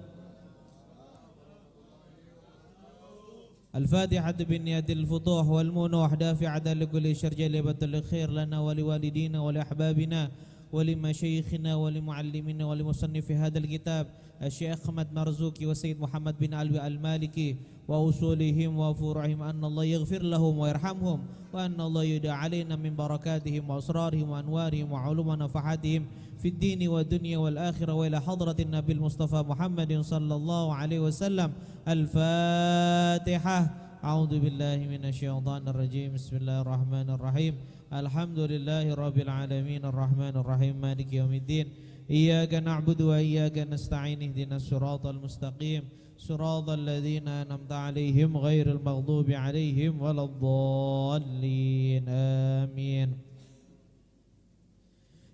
الفاتحة بالنية الفتوح والمنوح دافعة لكل شر جلبة الخير لنا ولوالدينا ولأحبابنا ولمشايخنا ولمعلمينا ولمصنف هذا الكتاب الشيخ أحمد مرزوقي والسيد محمد بن علوي المالكي وأصولهم وفروعهم أن الله يغفر لهم ويرحمهم وأن الله يدعى علينا من بركاتهم وأسرارهم وأنوارهم وعلوم ونفحاتهم في الدين والدنيا والآخرة وإلى حضرة النبي المصطفى محمد صلى الله عليه وسلم. الفاتحة. A'udzu billahi minasyaitonir rajim. Bismillahirrahmanirrahim. Alhamdulillahi rabbil alamin arrahmanir rahim maliki yaumiddin. Iyyaka na'budu wa iyyaka nasta'in ihdinas siratal mustaqim. Siratal ladzina an'amta 'alaihim ghairil maghdubi 'alaihim waladdallin. Amin.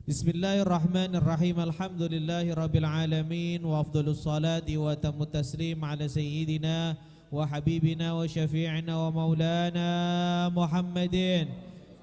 Bismillahirrahmanirrahim. Alhamdulillahi rabbil alamin wa afdhalus salati wa tamut taslim ala sayyidina wa habibina wa syafi'ina wa maulana Muhammadin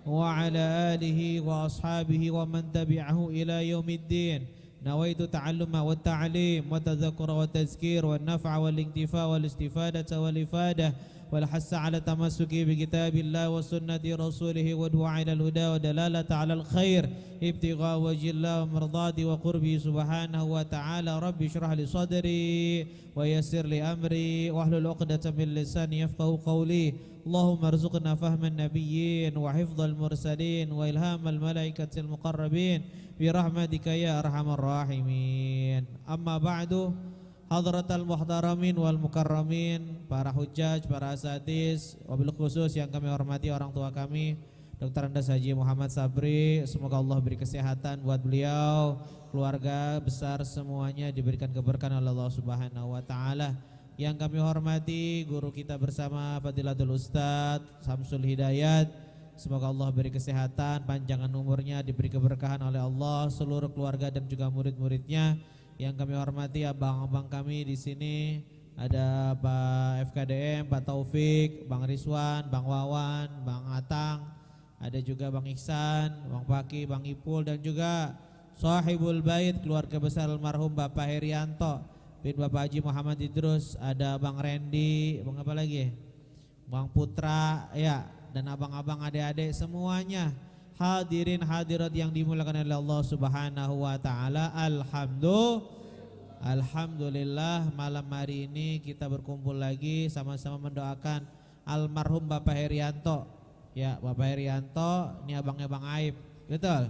wa ala alihi wa ashabihi wa man tabi'ahu ila yaumiddin. Nawaitu ta'alluma wa ta'lim wa tadhakkura wa tazkir wa naf'a wal intifa wal istifadata wal ifadah wal hassa ala tamassuki bi kitabillah wa sunnati rasulih wa du'a ila al huda wa dalalata ala al khair ibtigha wajhillah wa mardati wa qurbi subhanahu wa ta'ala. Rabbi shrah li sadri wa yassir li amri wa hlul 'uqdatam min lisani yafqahu qawli. Allahumma arzuqna fahman nabiyyin wa hifdzal mursalin wa ilhamal malaikatil muqarrabin bi rahmatika ya arhamar rahimin. Amma ba'du. Hadratal muhtaramin wal mukarramin, para hujjaj, para asatiz, wabil khusus yang kami hormati orang tua kami, Dr. Andes Haji Muhammad Sabri. Semoga Allah beri kesehatan buat beliau, keluarga besar semuanya diberikan keberkahan oleh Allah Subhanahu wa taala. Yang kami hormati guru kita bersama Fadilatul Ustadz Samsul Hidayat. Semoga Allah beri kesehatan, panjangan umurnya, diberi keberkahan oleh Allah, seluruh keluarga dan juga murid-muridnya. Yang kami hormati abang-abang kami di sini, ada Pak FKDM, Pak Taufik, Bang Rizwan, Bang Wawan, Bang Atang, ada juga Bang Ihsan, Bang Paki, Bang Ipul, dan juga Sahibul Bait, keluarga besar almarhum Bapak Herianto bin Bapak Haji Muhammad Idrus, ada Bang Randy, Bang apa lagi? Bang Putra, ya, dan abang-abang adik-adik semuanya. Hadirin hadirat yang dimuliakan oleh Allah Subhanahu wa taala. Alhamdulillah malam hari ini kita berkumpul lagi sama-sama mendoakan almarhum Bapak Herianto. Ya, Bapak Herianto ini abangnya Bang Aib. Betul.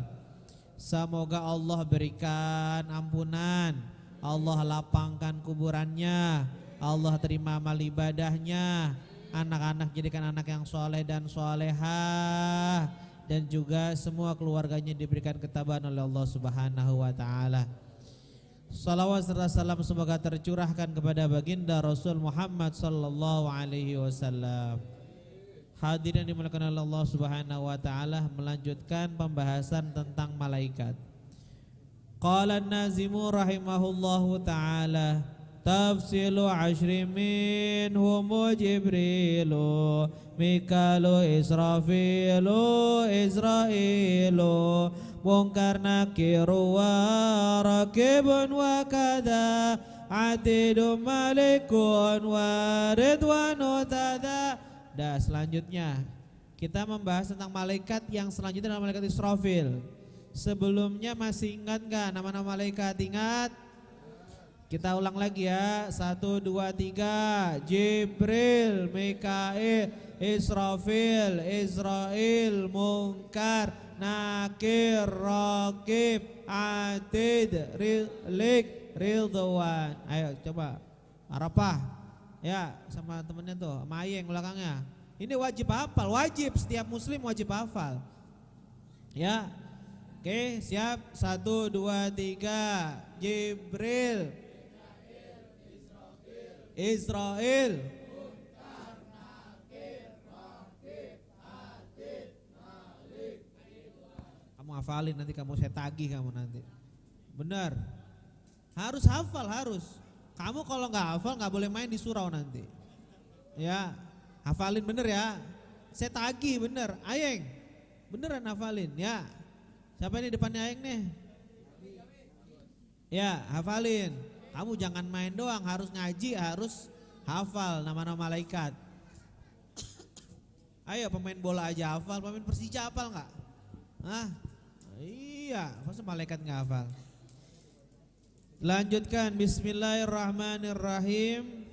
Semoga Allah berikan ampunan, Allah lapangkan kuburannya, Allah terima amal ibadahnya, anak-anak jadikan anak yang soleh dan solehah, dan juga semua keluarganya diberikan ketabahan oleh Allah Subhanahu wa taala. Salawat serta salam semoga tercurahkan kepada baginda Rasul Muhammad sallallahu alaihi wasallam. Hadirin dimuliakan oleh Allah Subhanahu wa taala, melanjutkan pembahasan tentang malaikat. Qala an-nazimu rahimahullahu taala, tafsilu 'ashri minhum Jibrilu Mikalu Israfilu Israilu Munkar Nakiru wa Rakibun wa kada Atidum Malikun wa Ridwanu tada. Dah, selanjutnya kita membahas tentang malaikat yang selanjutnya adalah malaikat Israfil. Sebelumnya masih ingat gak nama-nama malaikat? Ingat? Kita ulang lagi ya. 1, 2, 3. Jibril, Mikail, Israfil, Israil, Munkar, Nakir, Rakib, Atid, Rik, Ridwan. Ayo coba Arafah. Ya, sama temennya tuh, sama Ayeng belakangnya. Ini wajib hafal, wajib, setiap muslim wajib hafal. Ya. Oke, siap. 1, 2, 3. Jibril, Israel, Munkar, Nakir, Rakib, Atid, Malik, Ridwan. Kamu hafalin nanti, kamu saya tagih kamu nanti. Benar. Harus hafal, harus. Kamu kalau nggak hafal nggak boleh main di surau nanti. Ya, hafalin bener ya. Saya tagih bener. Ayeng, beneran hafalin ya. Siapa ini depannya Ayeng nih? Ya, hafalin. Kamu jangan main doang, harus ngaji, harus hafal nama-nama malaikat. Ayo pemain bola aja hafal, pemain Persija hafal nggak? Hah? Iya, masa malaikat nggak hafal? Lanjutkan, bismillahirrahmanirrahim.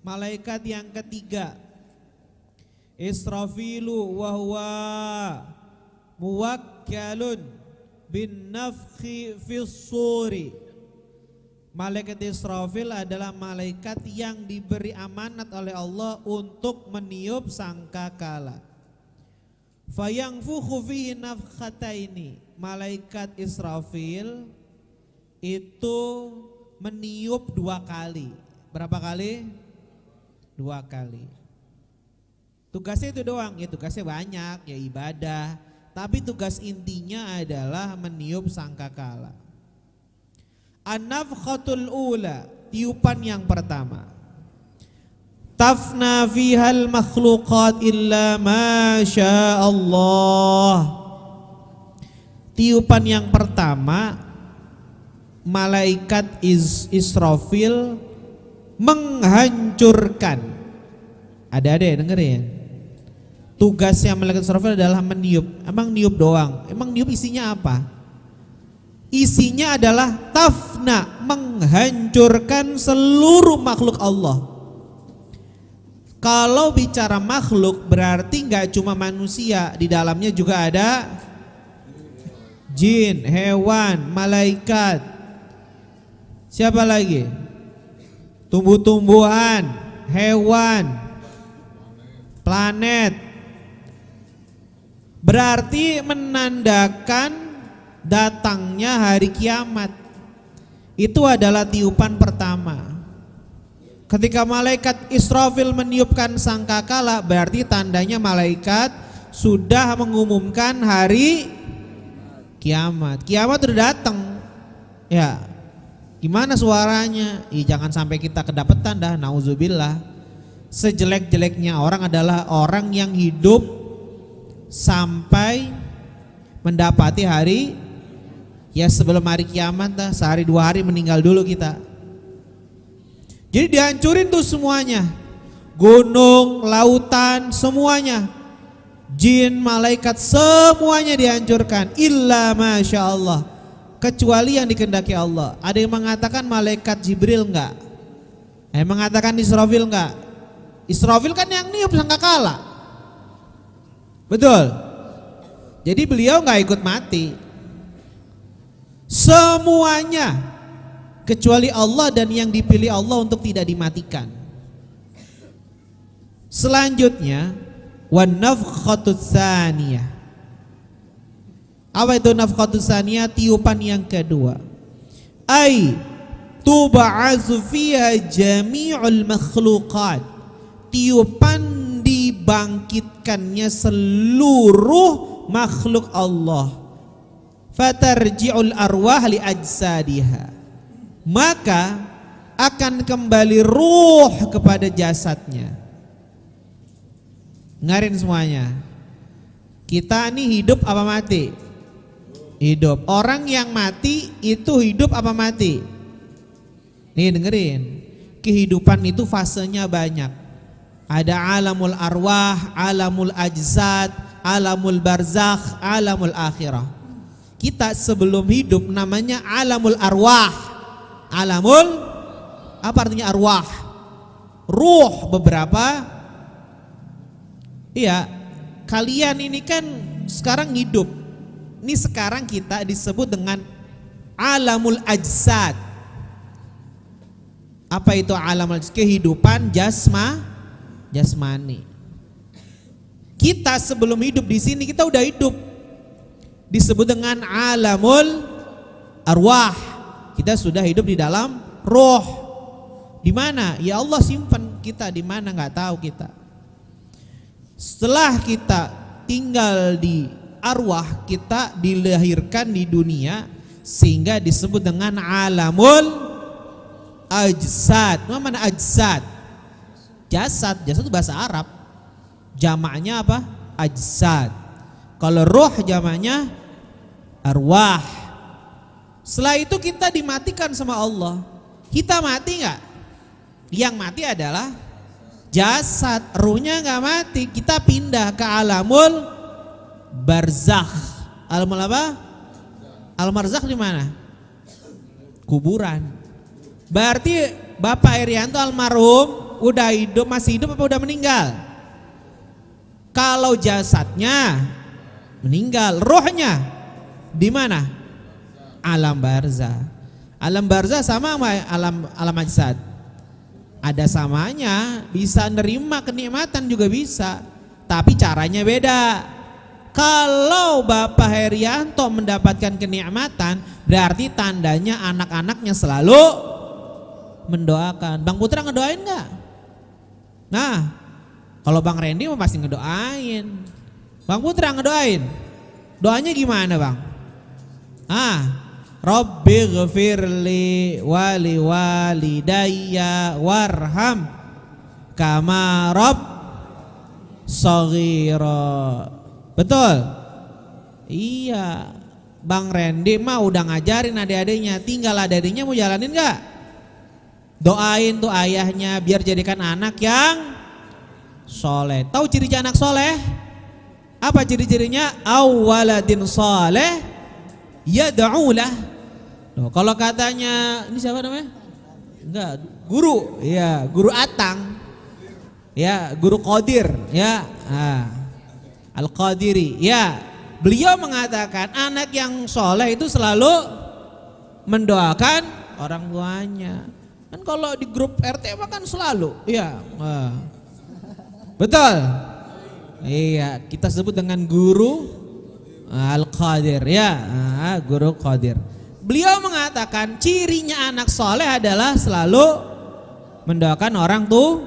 Malaikat yang ketiga, Israfilu wa huwa muwakkalun bin nafkhi fis suri Malaikat Israfil adalah malaikat yang diberi amanat oleh Allah untuk meniup sangkakala. Fayangfukhu fihi nafkhataini. Malaikat Israfil itu meniup 2 kali. Berapa kali? 2 kali. Tugasnya itu doang, ya tugasnya banyak, ya ibadah. Tapi tugas intinya adalah meniup sangkakala. An-nafkhatul ula, tiupan yang pertama. Tafna fihal makhluqat illa ma sya Allah. Tiupan yang pertama, malaikat Israfil menghancurkan. Ada dengerin. Tugasnya malaikat Israfil adalah meniup. Emang niup doang? Emang niup isinya apa? Isinya adalah tafna, menghancurkan seluruh makhluk Allah. Kalau bicara makhluk berarti nggak cuma manusia, di dalamnya juga ada jin, hewan, malaikat. Siapa lagi? Tumbuh-tumbuhan, hewan, planet. Berarti menandakan datangnya hari kiamat. Itu adalah tiupan pertama. Ketika malaikat Israfil meniupkan sangkakala, berarti tandanya malaikat sudah mengumumkan hari kiamat. Kiamat sudah datang. Ya, gimana suaranya? Jangan sampai kita kedapetan dah, nauzubillah. Sejelek-jeleknya orang adalah orang yang hidup sampai mendapati hari, ya sebelum hari kiamat dah, sehari 2 hari meninggal dulu kita. Jadi dihancurin tuh semuanya, gunung, lautan, semuanya, jin, malaikat, semuanya dihancurkan. Illa masya Allah, kecuali yang dikehendaki Allah. Ada yang mengatakan malaikat Jibril enggak, ada yang mengatakan Israfil enggak. Israfil kan yang niup sangkakala, betul. Jadi beliau enggak ikut mati. Semuanya kecuali Allah dan yang dipilih Allah untuk tidak dimatikan. Selanjutnya wan nafkhatus tsaniyah. Apa itu nafkhatus tsaniyah? Tiupan yang kedua. Ai tub'atsu fiha jami'ul makhluqat. Tiupan dibangkitkannya seluruh makhluk Allah. Fatarji'ul arwah li ajsadiha. Maka akan kembali ruh kepada jasadnya. Ngarin semuanya. Kita ini hidup apa mati? Hidup. Orang yang mati itu hidup apa mati? Nih dengerin. Kehidupan itu fasenya banyak. Ada alamul arwah, alamul ajzad, alamul barzakh, alamul akhirah. Kita sebelum hidup namanya alamul arwah. Alamul, apa artinya arwah? Ruh beberapa. Iya, kalian ini kan sekarang hidup. Ini sekarang kita disebut dengan alamul ajsad. Apa itu alamul ajsad? Kehidupan jasmani. Kita sebelum hidup di sini kita udah hidup. Disebut dengan alamul arwah. Kita sudah hidup di dalam roh. Di mana? Ya Allah simpan kita di mana nggak tahu kita. Setelah kita tinggal di arwah, kita dilahirkan di dunia sehingga disebut dengan alamul ajsad. Mana ajsad? Jasad itu bahasa Arab. Jamaknya apa? Ajsad. Kalau roh jamaknya arwah. Setelah itu kita dimatikan sama Allah. Kita mati nggak? Yang mati adalah jasad, ruhnya nggak mati. Kita pindah ke alamul barzakh. Alamul apa? Alam barzakh di mana? Kuburan. Berarti Bapak Irianto almarhum udah hidup, masih hidup apa udah meninggal? Kalau jasadnya meninggal, rohnya di mana? Alam barzakh. Alam barzah sama alam ajsad. Ada samanya, bisa nerima kenikmatan juga bisa, tapi caranya beda. Kalau Bapak Herianto mendapatkan kenikmatan, berarti tandanya anak-anaknya selalu mendoakan. Bang Putra ngedoain nggak? Nah, kalau Bang Randy pasti ngedoain. Bang Putra ngedoain. Doanya gimana Bang? Rabbighfirli wali walidayya warham kama rabb shaghira. Betul? Iya. Bang Randy mah udah ngajarin adik-adiknya, tinggal adik-adiknya mau jalanin gak? Doain tuh ayahnya biar jadikan anak yang soleh. Tahu ciri anak soleh? Apa ciri-cirinya? Awaladin soleh yad'ulah. Loh, kalau katanya ini siapa namanya? Enggak, guru. Ya, guru Atang. Ya, guru Qadir, ya. Al-Qadiri. Ya, beliau mengatakan anak yang soleh itu selalu mendoakan orang tuanya. Kan kalau di grup RT mah kan selalu, ya. Betul. Iya, kita sebut dengan guru Al-Qadir, ya. Guru Qadir. Beliau mengatakan cirinya anak soleh adalah selalu mendoakan orang tuh.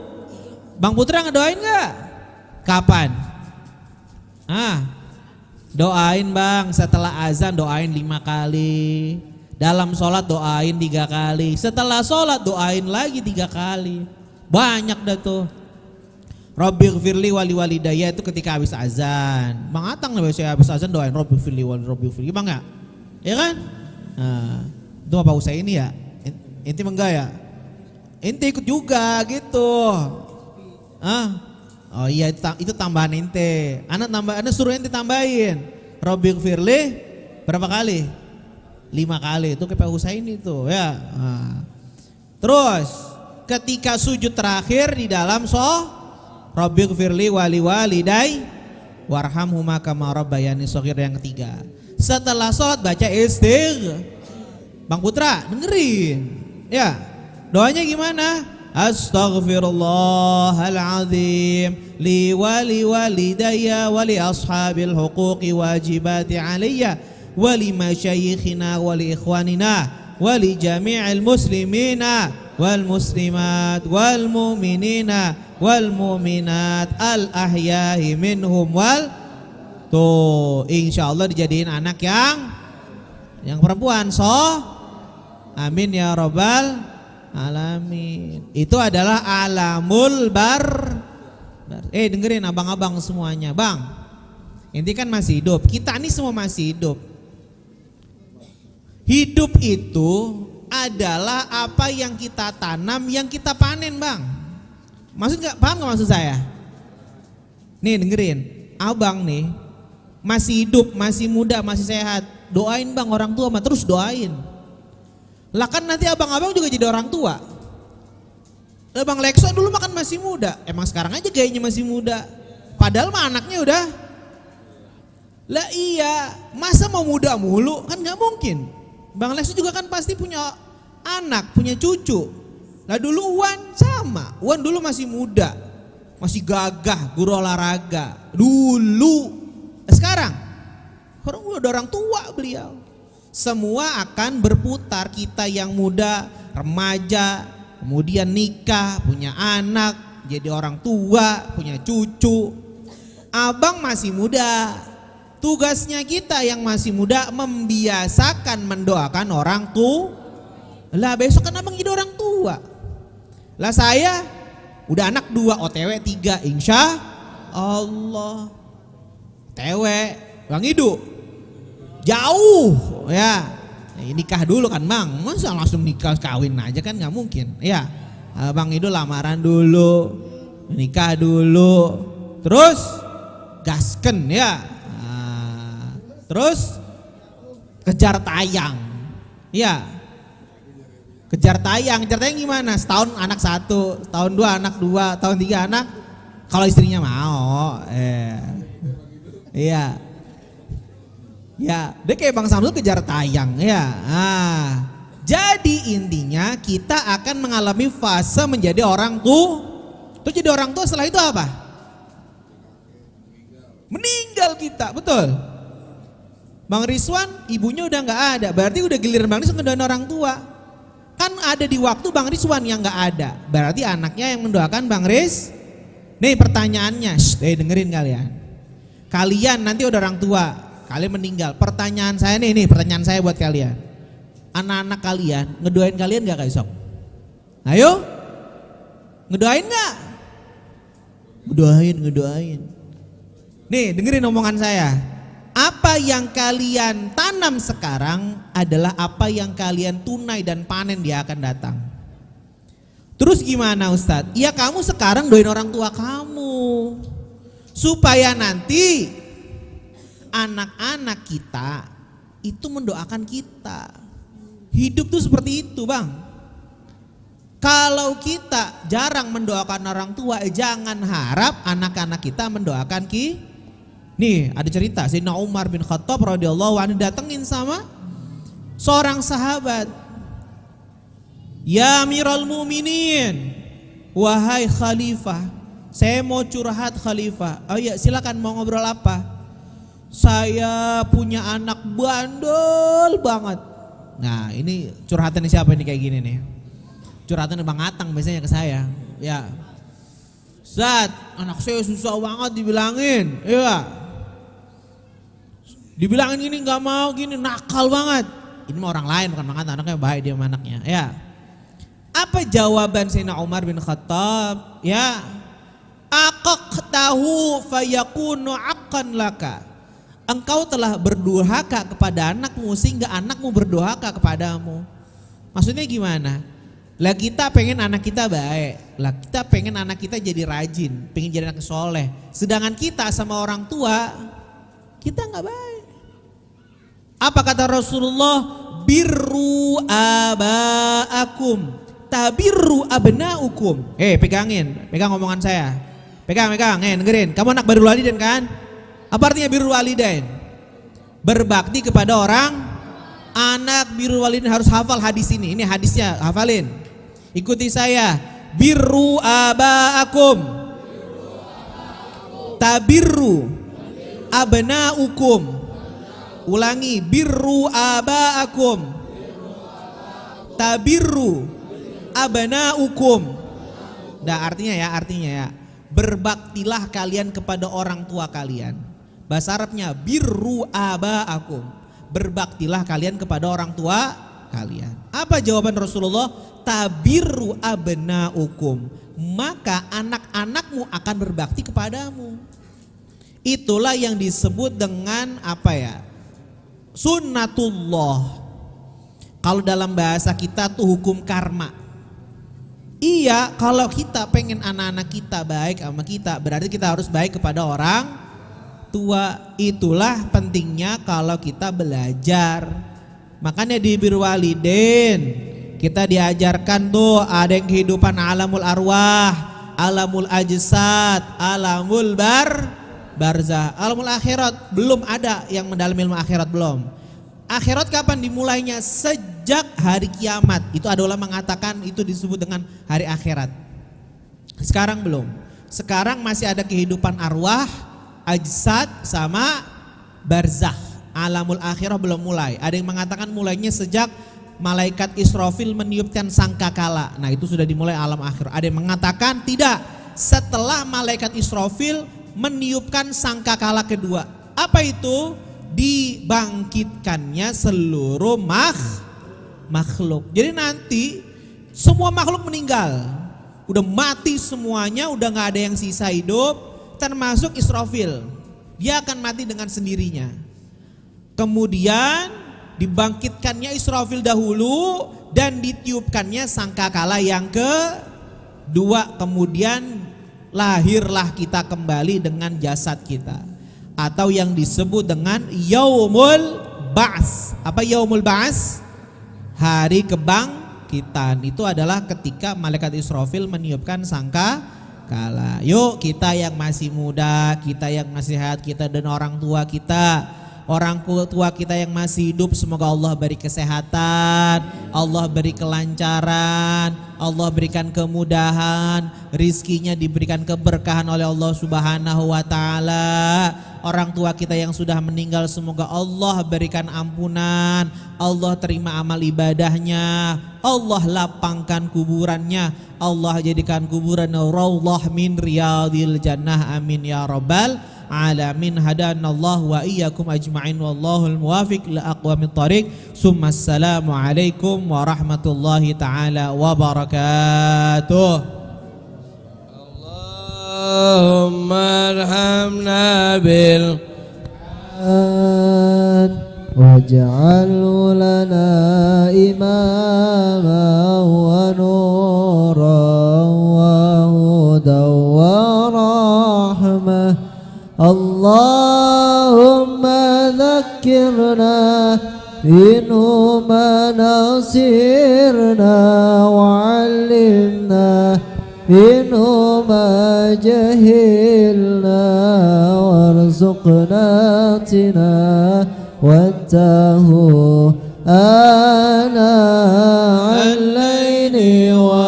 Bang Putra ngedoain gak? Kapan? Doain Bang, setelah azan doain 5 kali. Dalam sholat doain 3 kali. Setelah sholat doain lagi 3 kali. Banyak dah tuh. Rabbighfirli wali walidayya itu ketika habis azan. Bang Atang nih biasanya habis azan doain Rabbighfirli wali Rabbighfirli. Bang gak? Ya kan? Itu apa usah ini ya? Inti enggak ya? Inti ikut juga gitu. Oh iya itu tambahan inti. Anak suruh inti tambahin. Rabbighfirli berapa kali? 5 kali. Itu kayak usahain itu ya. Terus ketika sujud terakhir di dalam Rabbighfirli wali walidayya warhamhuma kama rabbayani shaghira yang ketiga. Setelah sholat baca istighfar. Bang Putra dengerin. Ya, doanya gimana? Astaghfirullahaladzim li wali walidayya wali ashabil huquqi wajibati aliyya wali masyayikhina wali ikhwanina wali jami'il muslimina wal muslimat wal mu'minina wal mu'minat al ahyahi minhum wal. Tuh, insya Allah dijadiin anak yang perempuan. Amin ya robbal alamin. Itu adalah alamul dengerin abang-abang semuanya. Bang, inti kan masih hidup. Kita ini semua masih hidup. Hidup itu adalah apa yang kita tanam, yang kita panen Bang. Paham gak maksud saya? Nih dengerin, abang nih masih hidup, masih muda, masih sehat. Doain Bang orang tua mah, terus doain. Lah kan nanti abang-abang juga jadi orang tua. Lah Bang Lekso dulu makan masih muda. Emang sekarang aja gayanya masih muda. Padahal mah anaknya udah. Lah iya, masa mau muda mulu? Kan gak mungkin. Bang Lekso juga kan pasti punya anak, punya cucu. Lah dulu Wan sama. Wan dulu masih muda. Masih gagah, guru olahraga. Dulu. Sekarang udah orang tua beliau. Semua akan berputar. Kita yang muda, remaja, kemudian nikah, punya anak, jadi orang tua, punya cucu. Abang masih muda. Tugasnya kita yang masih muda membiasakan mendoakan orang tua. Lah besok kan abang jadi orang tua. Lah saya udah anak 2, OTW 3, insya Allah. Tewe, Bang Idu jauh ya. Nikah dulu kan Bang, masa langsung nikah kawin aja kan gak mungkin ya. Bang Idu lamaran dulu, nikah dulu, terus gasken ya. Terus kejar tayang ya. Kejar tayang gimana? Setahun anak 1, tahun 2 anak 2, tahun 3 anak. Kalau istrinya mau iya. Ya, dia kayak Bang Samsul kejar tayang ya. Jadi intinya kita akan mengalami fase menjadi orang tua. Terus jadi orang tua setelah itu apa? Meninggal kita, betul. Bang Rizwan ibunya udah nggak ada, berarti udah giliran Bang Rizwan ngedoain orang tua. Kan ada di waktu Bang Rizwan yang nggak ada, berarti anaknya yang mendoakan Bang Riz. Nih pertanyaannya, dengerin kalian. Kalian nanti udah orang tua, kalian meninggal. Pertanyaan saya nih pertanyaan saya buat kalian. Anak-anak kalian ngedoain kalian nggak Kak Isok? Ayo, ngedoain nggak? Ngedoain. Nih dengerin omongan saya. Apa yang kalian tanam sekarang adalah apa yang kalian tunai dan panen dia akan datang. Terus gimana Ustadz? Ya kamu sekarang doain orang tua kamu supaya nanti anak-anak kita itu mendoakan kita. Hidup tuh seperti itu Bang. Kalau kita jarang mendoakan orang tua, jangan harap anak-anak kita mendoakan kita. Nih ada cerita Sayyidina Umar bin Khattab radhiyallahu anhu datengin sama seorang sahabat. Ya Amirul Mukminin, wahai khalifah, saya mau curhat khalifah. Oh ya silakan, mau ngobrol apa? Saya punya anak bandel banget. Nah ini curhatan siapa nih kayak gini nih? Curhatan Bang Atang biasanya ke saya. Ya Ustaz, anak saya susah banget dibilangin. Iya. Dibilangin gini nggak mau, gini nakal banget. Ini mah orang lain bukan Bang Atang, anaknya baik dia sama anaknya. Ya. Apa jawaban Sayyidina Umar bin Khattab? Ya. Aqaqtahu fayakunu aqqan laka. Engkau telah berdurhaka kepada anakmu sehingga anakmu berdurhaka kepadamu. Maksudnya gimana? Lah kita pengen anak kita baik, lah kita pengen anak kita jadi rajin, pengen jadi anak soleh. Sedangkan kita sama orang tua kita nggak baik. Apa kata Rasulullah? Birru abaakum, tabirru abnaukum. Pegangin, pegang omongan saya. Pegang, dengerin. Kamu anak birrul walidain kan? Apa artinya birrul walidain? Berbakti kepada orang. Anak birrul walidain harus hafal hadis ini. Ini hadisnya, hafalin. Ikuti saya. Birru abaakum, tabirru abnaukum. Ulangi, birru abaakum, tabirru abnaukum. Nah artinya ya, berbaktilah kalian kepada orang tua kalian. Bahasa Arabnya birru abaakum, berbaktilah kalian kepada orang tua kalian. Apa jawaban Rasulullah? Tabirru abnaukum, maka anak-anakmu akan berbakti kepadamu. Itulah yang disebut dengan apa ya? Sunnatullah. Kalau dalam bahasa kita tuh hukum karma. Iya, kalau kita pengen anak-anak kita baik sama kita, berarti kita harus baik kepada orang tua. Itulah pentingnya kalau kita belajar. Makanya di birrul walidain kita diajarkan tuh ada yang kehidupan alamul arwah, alamul ajsad, alamul barzah, alamul akhirat belum ada yang mendalami ilmu akhirat belum. Akhirat kapan dimulainya? Sejak hari kiamat. Itu ada ulama mengatakan itu disebut dengan hari akhirat. Sekarang belum. Sekarang masih ada kehidupan arwah, ajsad sama barzah. Alamul akhirah belum mulai. Ada yang mengatakan mulainya sejak malaikat Israfil meniupkan sangkakala. Nah itu sudah dimulai alam akhir. Ada yang mengatakan tidak, setelah malaikat Israfil meniupkan sangkakala kedua. Apa itu? Dibangkitkannya seluruh makhluk. Jadi nanti semua makhluk meninggal, udah mati semuanya, udah gak ada yang sisa hidup, termasuk Israfil. Dia akan mati dengan sendirinya. Kemudian dibangkitkannya Israfil dahulu dan ditiupkannya sangkakala yang kedua. Kemudian lahirlah kita kembali dengan jasad kita, atau yang disebut dengan yaumul ba'ts. Apa yaumul ba'ts? Hari kebangkitan. Itu adalah ketika malaikat Israfil meniupkan sangkakala. Yuk kita yang masih muda, kita yang masih sehat, kita dan orang tua kita, Orang tua kita yang masih hidup semoga Allah beri kesehatan, Allah beri kelancaran, Allah berikan kemudahan, rizkinya diberikan keberkahan oleh Allah Subhanahu wa ta'ala. Orang tua kita yang sudah meninggal semoga Allah berikan ampunan, Allah terima amal ibadahnya, Allah lapangkan kuburannya, Allah jadikan kuburan raudhah min riyadil jannah, amin ya rabbal alamin. Hadanallahu wa iyyakum ajma'in wallahul muwafiq la aqwamit thariq. Assalamu alaikum warahmatullahi taala wabarakatuh. Allahumma arhamna bil waj'alhu lana imama wa nuran wa hudan wa rahmah. Allahumma dhakkirna minhu ma nasirna wa 'allimna minhu ma jahilna warzuqna tina wattahu ana al-layli wa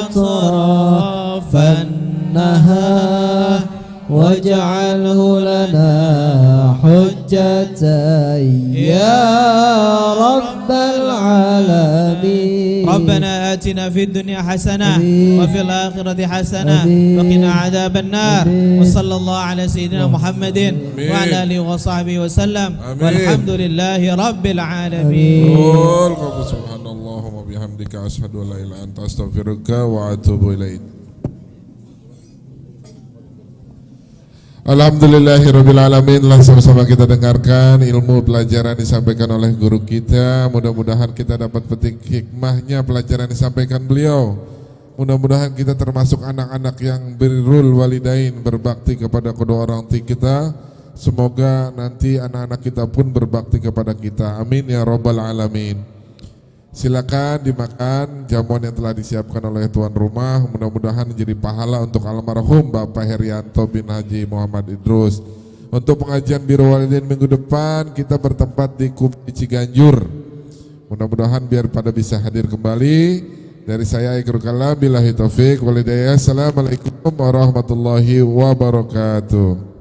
atrafan nahar waj'alhu lana hujjatan ya rabbal alamin. ربنا آتنا في الدنيا حسنة وفي الآخرة حسنة وقنا عذاب النار وصلى الله على سيدنا محمد وعلى آله وصحبه وسلم والحمد لله رب العالمين. سبحان الله وبحمدك أشهد أن لا إله إلا أنت أستغفرك وأتوب إليك. Alhamdulillahirrabbilalamin. Sama-sama kita dengarkan ilmu pelajaran disampaikan oleh guru kita. Mudah-mudahan kita dapat petik hikmahnya pelajaran disampaikan beliau. Mudah-mudahan kita termasuk anak-anak yang birrul walidain, berbakti kepada kedua orang tua kita. Semoga nanti anak-anak kita pun berbakti kepada kita. Amin ya rabbal alamin. Silakan dimakan jamuan yang telah disiapkan oleh tuan rumah. Mudah-mudahan menjadi pahala untuk almarhum Bapak Herianto bin Haji Muhammad Idrus. Untuk pengajian Birrul Walidain minggu depan kita bertempat di Kupi Ciganjur. Mudah-mudahan biar pada bisa hadir kembali. Dari saya Iqrul Kalam billahi taufik walhidayah. Assalamualaikum warahmatullahi wabarakatuh.